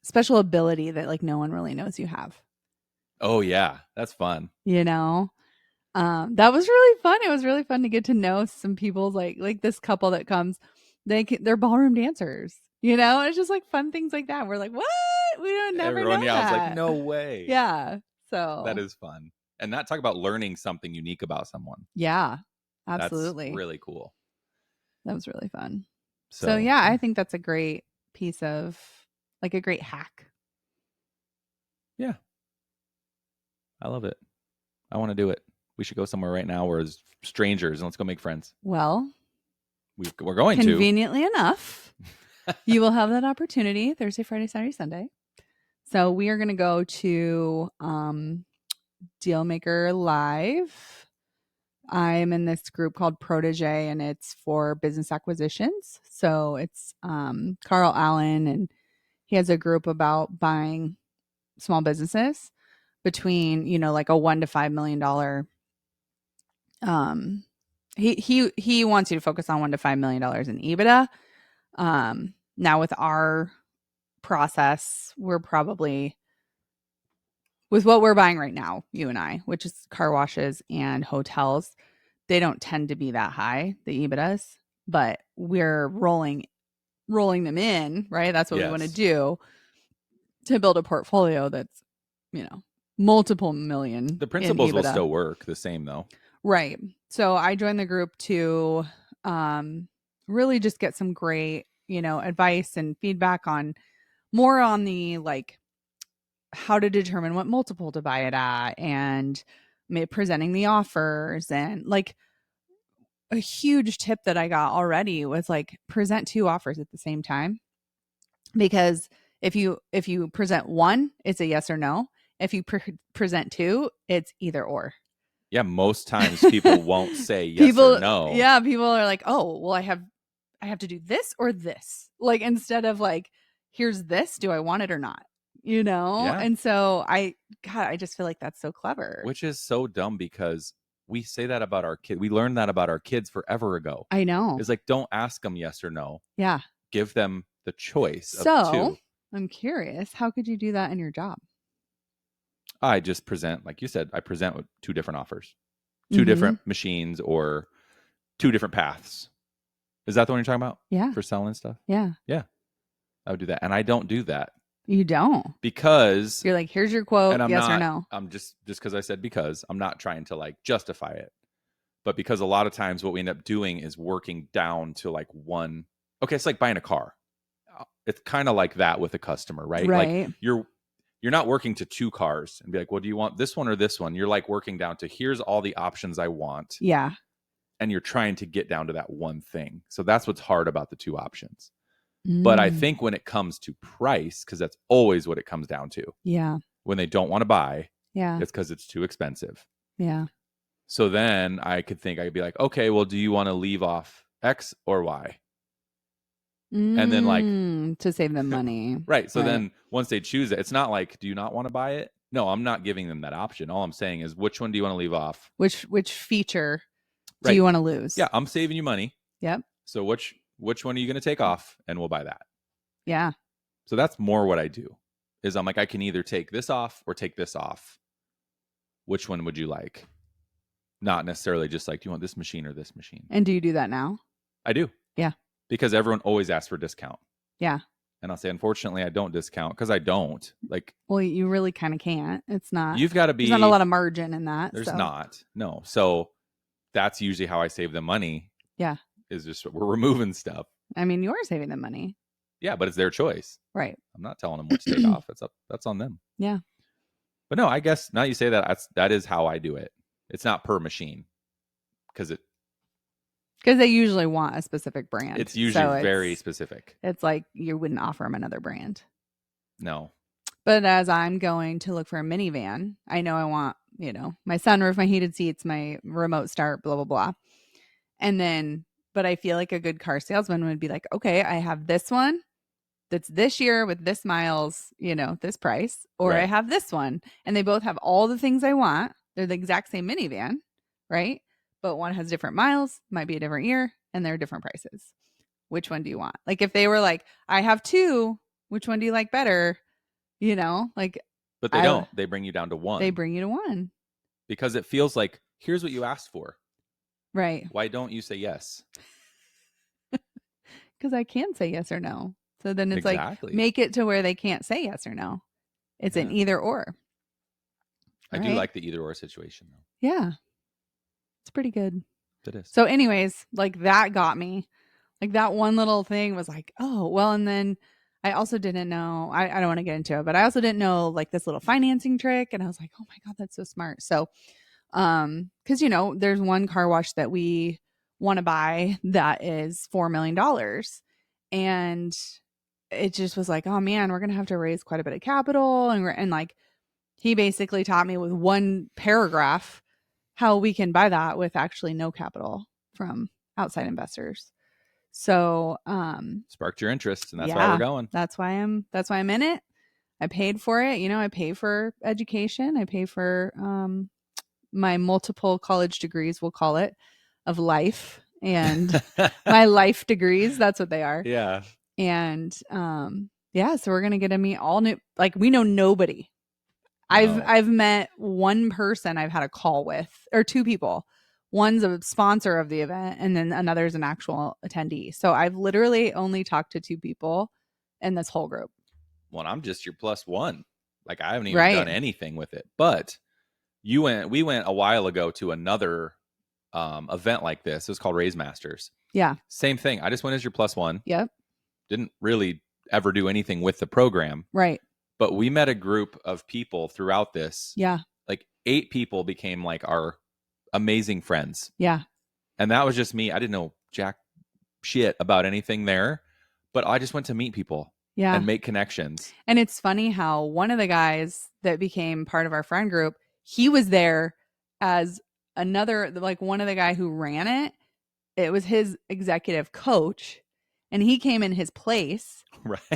special ability that like no one really knows you have? Oh yeah, that's fun. You know, that was really fun. It was really fun to get to know some people, like this couple that comes. They're ballroom dancers. You know, it's just like fun things like that. We're like, what? We don't never know that. I was like, no way. Yeah. So that is fun. And not talk about learning something unique about someone. Yeah, absolutely. That's really cool. That was really fun. So yeah, I think that's a great piece of like a great hack. Yeah. I love it. I want to do it. We should go somewhere right now where as strangers and let's go make friends. Well, we're going conveniently enough, you will have that opportunity Thursday, Friday, Saturday, Sunday. So we are going to go to Dealmaker Live. I'm in this group called Protege, and it's for business acquisitions. So it's Carl Allen, and he has a group about buying small businesses between, you know, like a $1 to $5 million. He wants you to focus on $1 to $5 million in EBITDA. Now with our process, we're probably with what we're buying right now, you and I, which is car washes and hotels, they don't tend to be that high, the EBITDAs, but we're rolling them in, right? That's what we want to do to build a portfolio that's, you know, multiple million. The principles will still work the same though. Right. So I joined the group to really just get some great, you know, advice and feedback on more on the like how to determine what multiple to buy it at and presenting the offers. And like a huge tip that I got already was like present 2 offers at the same time, because if you present one, it's a yes or no. If you present 2, it's either or. Yeah, most times people won't say yes or no. Yeah, people are like, oh, well, I have to do this or this. Like instead of like, here's this, do I want it or not? You know? Yeah. And so I just feel like that's so clever. Which is so dumb because we say that about our kids. We learned that about our kids forever ago. I know. It's like, don't ask them yes or no. Yeah. Give them the choice of 2. I'm curious, how could you do that in your job? I just present, like you said, I present with 2 different offers, 2 different machines or 2 different paths. Is that the one you're talking about? Yeah. For selling stuff? Yeah. Yeah. I would do that. And I don't do that. You don't? Because you're like, here's your quote, yes or no. I'm just because I said because, I'm not trying to like justify it. But because a lot of times what we end up doing is working down to like one. Okay, it's like buying a car. It's kind of like that with a customer, right? Like you're not working to 2 cars and be like, well, do you want this one or this one? You're like working down to here's all the options I want. Yeah. and you're trying to get down to that one thing. So that's what's hard about the two options. But I think when it comes to price, because that's always what it comes down to. Yeah. When they don't want to buy, yeah, it's because it's too expensive. Yeah. So then I could be like, okay, well, do you want to leave off X or Y? And then like to save them money. Right. So then once they choose it, it's not like, do you not want to buy it? No, I'm not giving them that option. All I'm saying is, which one do you want to leave off? Which feature do you want to lose? Yeah, I'm saving you money. Yep. So which one are you going to take off, and we'll buy that. Yeah. So that's more what I do. Is I'm like, I can either take this off or take this off. Which one would you like? Not necessarily just like, do you want this machine or this machine? And do you do that now? I do. Yeah. Because everyone always asks for a discount. Yeah. And I'll say, unfortunately, I don't discount because I don't. Like, well, you really kind of can't. It's not. You've got to be. There's not a lot of margin in that. There's not. No. So that's usually how I save them money. Yeah. Is just we're removing stuff. I mean, you're saving them money. Yeah, but it's their choice. Right. I'm not telling them what to take off. That's on them. Yeah. But no, I guess now you say that is how I do it. It's not per machine because they usually want a specific brand. It's usually very specific. It's like you wouldn't offer them another brand. No. But as I'm going to look for a minivan, I know I want, my sunroof, my heated seats, my remote start, blah, blah, blah. And then, but I feel like a good car salesman would be like, okay, I have this one that's this year with this miles, this price, or I have this one. And they both have all the things I want. They're the exact same minivan, right? But one has different miles, might be a different year, and they're different prices. Which one do you want? Like if they were like, I have two, which one do you like better? But they don't. They bring you down to one. They bring you to one. Because it feels like, here's what you asked for. Right. Why don't you say yes? Because I can say yes or no. So then it's like, make it to where they can't say yes or no. It's an either or. I do like the either or situation though. Yeah. It's pretty good. It is. So anyways, like that got me. Like that one little thing was like, oh, well, and then I also didn't know, I don't want to get into it, but I also didn't know like this little financing trick. And I was like, oh my God, that's so smart. So, cause there's one car wash that we want to buy that is $4 million. And it just was like, oh man, we're going to have to raise quite a bit of capital. And like, he basically taught me with one paragraph how we can buy that with actually no capital from outside investors. So, sparked your interest, and that's why we're going. That's why I'm in it. I paid for it. I pay for education. I pay for, my multiple college degrees, we'll call it, of life, and my life degrees. That's what they are. Yeah. And, so we're going to get to meet all new, like we know nobody. No. I've met one person I've had a call with, or two people. One's a sponsor of the event, and then another's an actual attendee. So I've literally only talked to two people in this whole group. Well, I'm just your plus one. Like I haven't even done anything with it. But we went a while ago to another event like this. It was called Raise Masters. Yeah. Same thing. I just went as your plus one. Yep. Didn't really ever do anything with the program. Right. But we met a group of people throughout this. Yeah. Like 8 people became like our amazing friends. Yeah. And that was just me. I didn't know jack shit about anything there, but I just went to meet people. Yeah. And make connections. And it's funny how one of the guys that became part of our friend group, he was there as another, like one of the guy who ran it. It was his executive coach. And he came in his place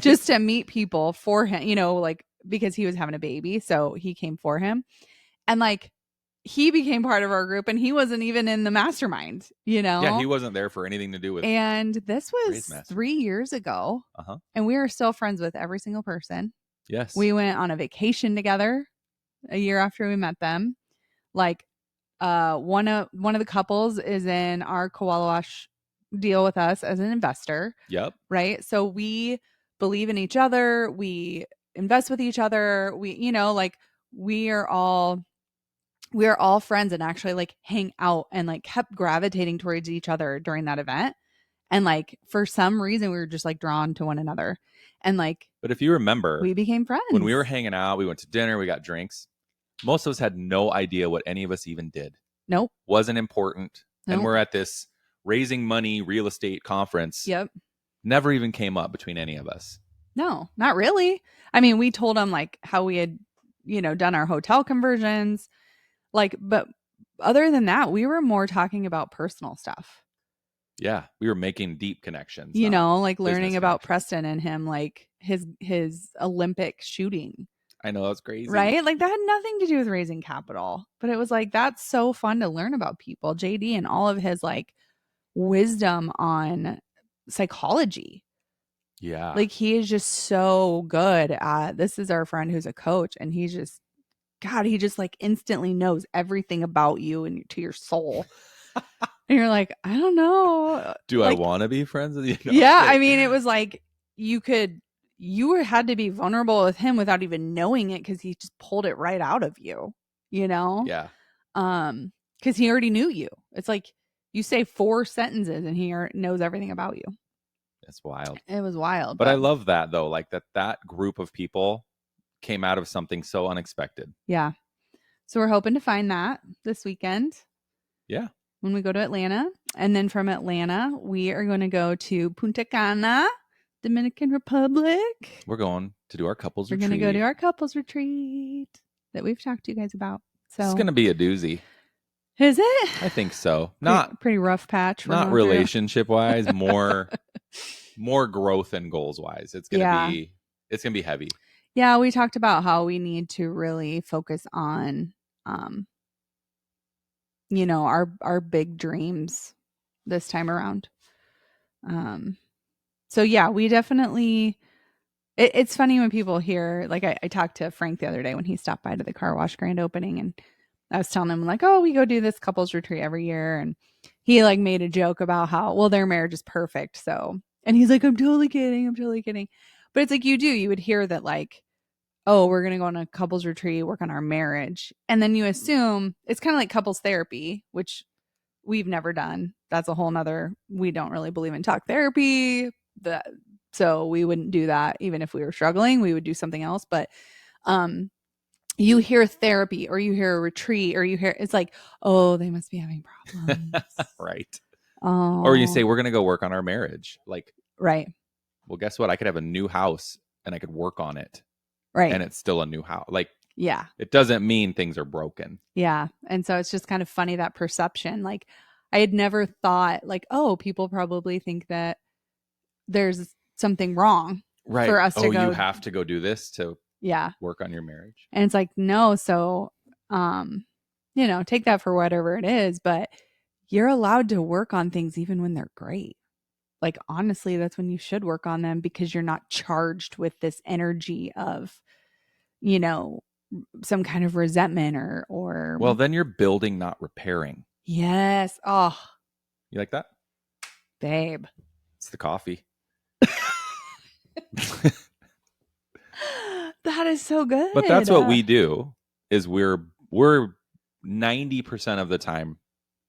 just to meet people for him, like because he was having a baby. So he came for him. And like he became part of our group, and he wasn't even in the mastermind, Yeah, he wasn't there for anything to do with. And this was 3 years ago. And we are still friends with every single person. Yes. We went on a vacation together a year after we met them. Like one of the couples is in our koala wash deal with us as an investor. Yep. Right. So we believe in each other. We invest with each other. We, like we are all friends, and actually like hang out and like kept gravitating towards each other during that event. And like, for some reason we were just like drawn to one another. And like, but if you remember, we became friends when we were hanging out. We went to dinner, we got drinks. Most of us had no idea what any of us even did. Nope. Wasn't important. And we're at this raising money real estate conference. Yep. Never even came up between any of us. No, not really. I mean, we told him like how we had, done our hotel conversions. Like, but other than that, we were more talking about personal stuff. Yeah. We were making deep connections. Like learning about Preston and him, like his Olympic shooting. I know, that's crazy. Right? Like that had nothing to do with raising capital. But it was like, that's so fun to learn about people. JD and all of his like wisdom on psychology. Yeah. Like he is just so good at, this is our friend who's a coach, and he's just, God, he just like instantly knows everything about you and to your soul. And you're like, I don't know. Do I want to be friends with you? No, yeah. I mean, it was like you had to be vulnerable with him without even knowing it, because he just pulled it right out of you, Yeah. Because he already knew you. It's like you say 4 sentences and he knows everything about you. It's wild. It was wild. But I love that though, like that group of people came out of something so unexpected. Yeah. So we're hoping to find that this weekend. Yeah. When we go to Atlanta. And then from Atlanta, we are going to go to Punta Cana, Dominican Republic. We're going to do our couples retreat. We're going to go to our couples retreat that we've talked to you guys about. So it's going to be a doozy. Is it? I think so. Pretty rough patch. Not relationship wise, more growth and goals wise. It's gonna be heavy. Yeah, we talked about how we need to really focus on our big dreams this time around. So yeah, we definitely, it's funny when people hear, like I talked to Frank the other day when he stopped by to the car wash grand opening, and I was telling him like, oh, we go do this couples retreat every year. And he like made a joke about how, well, their marriage is perfect. So, and he's like, I'm totally kidding. But it's like, you would hear that like, oh, we're going to go on a couples retreat, work on our marriage. And then you assume it's kind of like couples therapy, which we've never done. That's a whole nother, we don't really believe in talk therapy. So we wouldn't do that. Even if we were struggling, we would do something else. But, you hear therapy or you hear a retreat or you hear, it's like, oh, they must be having problems. Right. Oh. Or you say, we're going to go work on our marriage. Like, right. Well, guess what? I could have a new house and I could work on it. Right. And it's still a new house. Like, yeah, it doesn't mean things are broken. Yeah. And so it's just kind of funny, that perception. Like I had never thought like, oh, people probably think that there's something wrong for us to go. You have to go do this to work on your marriage. And it's like, no. So, take that for whatever it is, but you're allowed to work on things even when they're great. Like, honestly, that's when you should work on them, because you're not charged with this energy of, some kind of resentment or. Well, then you're building, not repairing. Yes. Oh, you like that? Babe. It's the coffee. That is so good. But that's what we do, is we're 90% of the time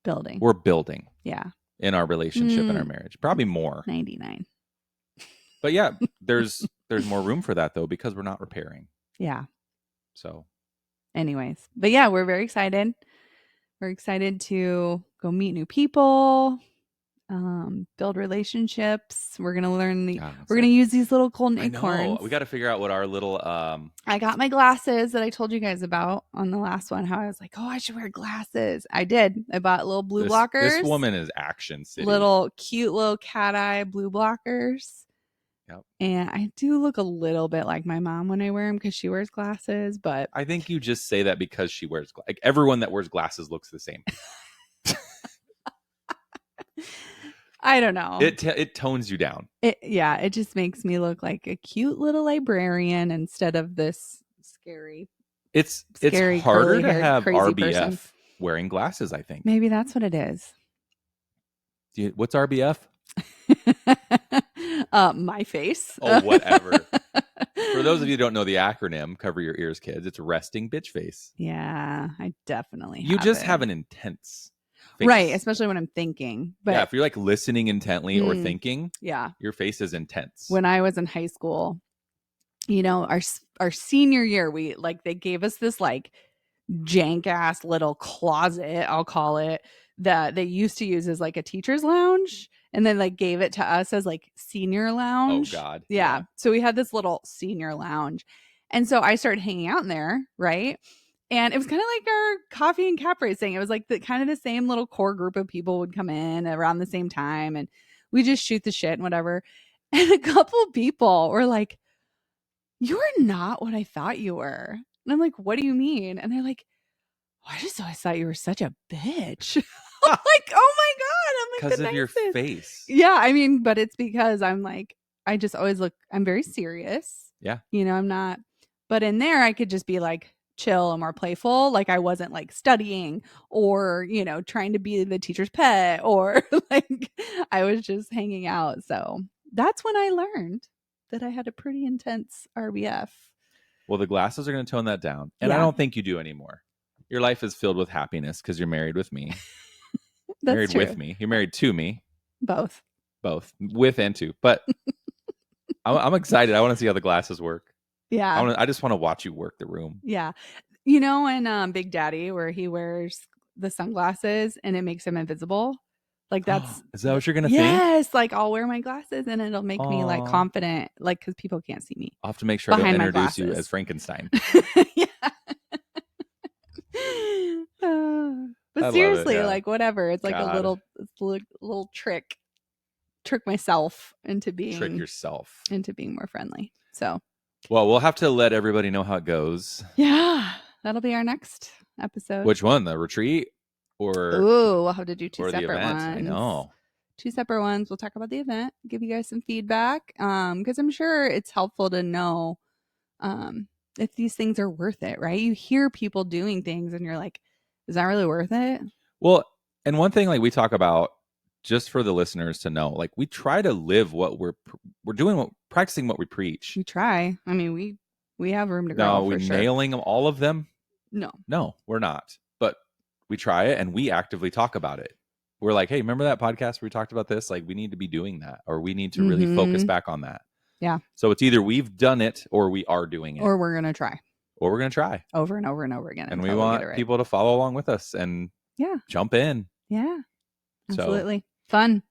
building. We're building. Yeah. In our relationship and our marriage. Probably more. 99. But yeah, there's more room for that though, because we're not repairing. Yeah. So anyways, but yeah, we're very excited. We're excited to go meet new people, build relationships. We're going to learn we're going to use these little golden acorns. We got to figure out what our little, I got my glasses that I told you guys about on the last one, how I was like, oh, I should wear glasses. I did. I bought little blue blockers. This woman is action city. Little cute little cat eye blue blockers. Yep. And I do look a little bit like my mom when I wear them, because she wears glasses, but I think you just say that because she wears like everyone that wears glasses looks the same. I don't know. It tones you down. It just makes me look like a cute little librarian instead of this scary. It's harder to have RBF person wearing glasses, I think. Maybe that's what it is. What's RBF? My face. Oh, whatever. For those of you who don't know the acronym, cover your ears, kids. It's resting bitch face. Yeah, I definitely You just have an intense face. Right, especially when I'm thinking. But yeah, if you're like listening intently or thinking, your face is intense. When I was in high school, our senior year, they gave us this like jank ass little closet, I'll call it, that they used to use as like a teacher's lounge, and then like gave it to us as like senior lounge. Oh God. Yeah. So we had this little senior lounge. And so I started hanging out in there, right? And it was kind of like our coffee and cap racing. It was like the kind of the same little core group of people would come in around the same time, and we just shoot the shit and whatever. And a couple of people were like, "You are not what I thought you were." And I'm like, "What do you mean?" And they're like, "I just always thought you were such a bitch." I'm like, "Oh my God." I'm like, because of your face. Yeah, I mean, but it's because I'm like, I just always look, I'm very serious. Yeah. You know, I'm not, but in there I could just be like chill and more playful. Like I wasn't like studying or, you know, trying to be the teacher's pet or like I was just hanging out. So that's when I learned that I had a pretty intense RBF. Well, the glasses are going to tone that down. And I don't think you do anymore. Your life is filled with happiness because you're married with me. That's married true. with me. You're married to me. Both. With and to. But I'm excited. I want to see how the glasses work. Yeah. I just want to watch you work the room. Yeah. You know, in Big Daddy, where he wears the sunglasses and it makes him invisible. Like that's is that what you're gonna think? Yes, like I'll wear my glasses and it'll make me like confident, like because people can't see me. I'll have to make sure I don't introduce you as Frankenstein. Yeah. But seriously, like whatever. It's like a little trick. Trick myself into being more friendly. So well, we'll have to let everybody know how it goes. Yeah. That'll be our next episode. Which one? The retreat? Or we'll have to do two separate ones. I know. 2 separate ones. We'll talk about the event, give you guys some feedback. Because I'm sure it's helpful to know if these things are worth it, right? You hear people doing things and you're like, is that really worth it? Well, and one thing like we talk about, just for the listeners to know, like we try to live what we're doing, practicing what we preach. We try. I mean, we have room to grow. No, are we nailing all of them? No, we're not. But we try it and we actively talk about it. We're like, hey, remember that podcast where we talked about this? Like we need to be doing that, or we need to really focus back on that. Yeah. So it's either we've done it or we are doing it. Or we're going to try. Over and over and over again. And we want people to follow along with us and jump in. Yeah. Absolutely. Fun.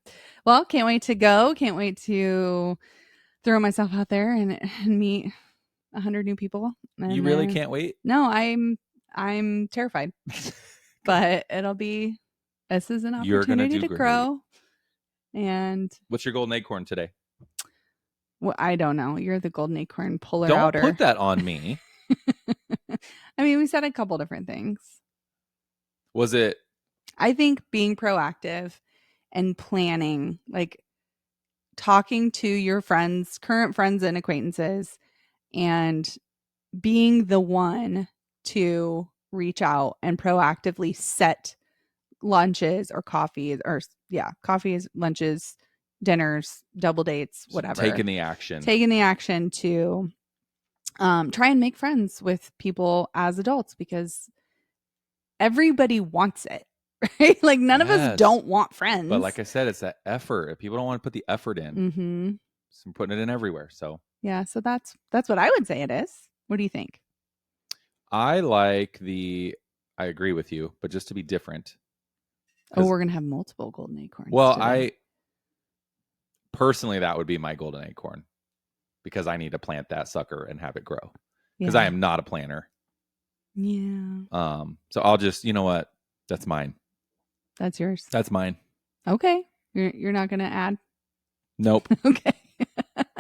Well, can't wait to go. Can't wait to throw myself out there and meet 100 new people. And you really can't wait? No, I'm terrified. But this is an opportunity to grow. And what's your golden acorn today? Well, I don't know. You're the golden acorn puller don't outer. Don't put that on me. I mean, we said a couple different things. Was it? I think being proactive and planning, like talking to your friends, current friends and acquaintances, and being the one to reach out and proactively set lunches or coffees lunches, dinners, double dates, whatever. Taking the action to try and make friends with people as adults, because everybody wants it, right? Like none of us don't want friends. But like I said, it's that effort. If people don't want to put the effort in, so I'm putting it in everywhere. So yeah, so that's what I would say it is. What do you think? I agree with you, but just to be different. Oh, we're gonna have multiple golden acorns. Well, today. Personally, that would be my golden acorn, because I need to plant that sucker and have it grow, because I am not a planner. Yeah. So I'll just, you know what? That's mine. That's yours. That's mine. Okay. You're not gonna add? Nope. Okay.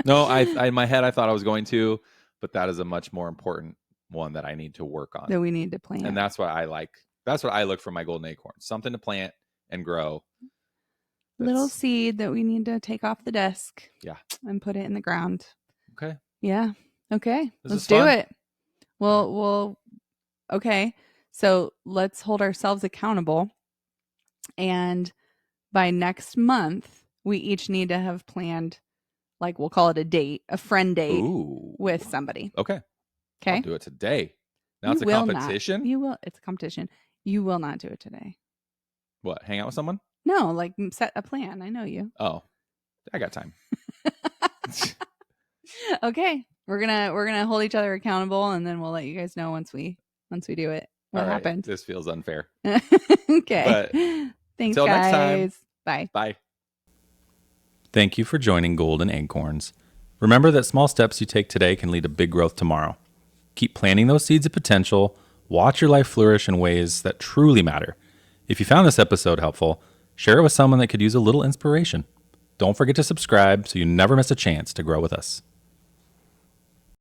No, I in my head I thought I was going to, but that is a much more important one that I need to work on. That we need to plant. And that's what I like. That's what I look for my golden acorn. Something to plant and grow. Little seed that we need to take off the desk. Yeah. And put it in the ground. Okay. Yeah. Okay. Let's do it. Well, okay. So let's hold ourselves accountable. And by next month, we each need to have planned, like we'll call it a friend date with somebody. Okay. Okay. I'll do it today. Now it's a competition? You will. It's a competition. You will not do it today. What? Hang out with someone? No, like set a plan. I know you. Oh, I got time. Okay. We're gonna hold each other accountable, and then we'll let you guys know once we do it. What happened? This feels unfair. Okay. But Thanks, Until guys. next time. Bye. Bye. Thank you for joining Golden Acorns. Remember that small steps you take today can lead to big growth tomorrow. Keep planting those seeds of potential. Watch your life flourish in ways that truly matter. If you found this episode helpful, share it with someone that could use a little inspiration. Don't forget to subscribe so you never miss a chance to grow with us.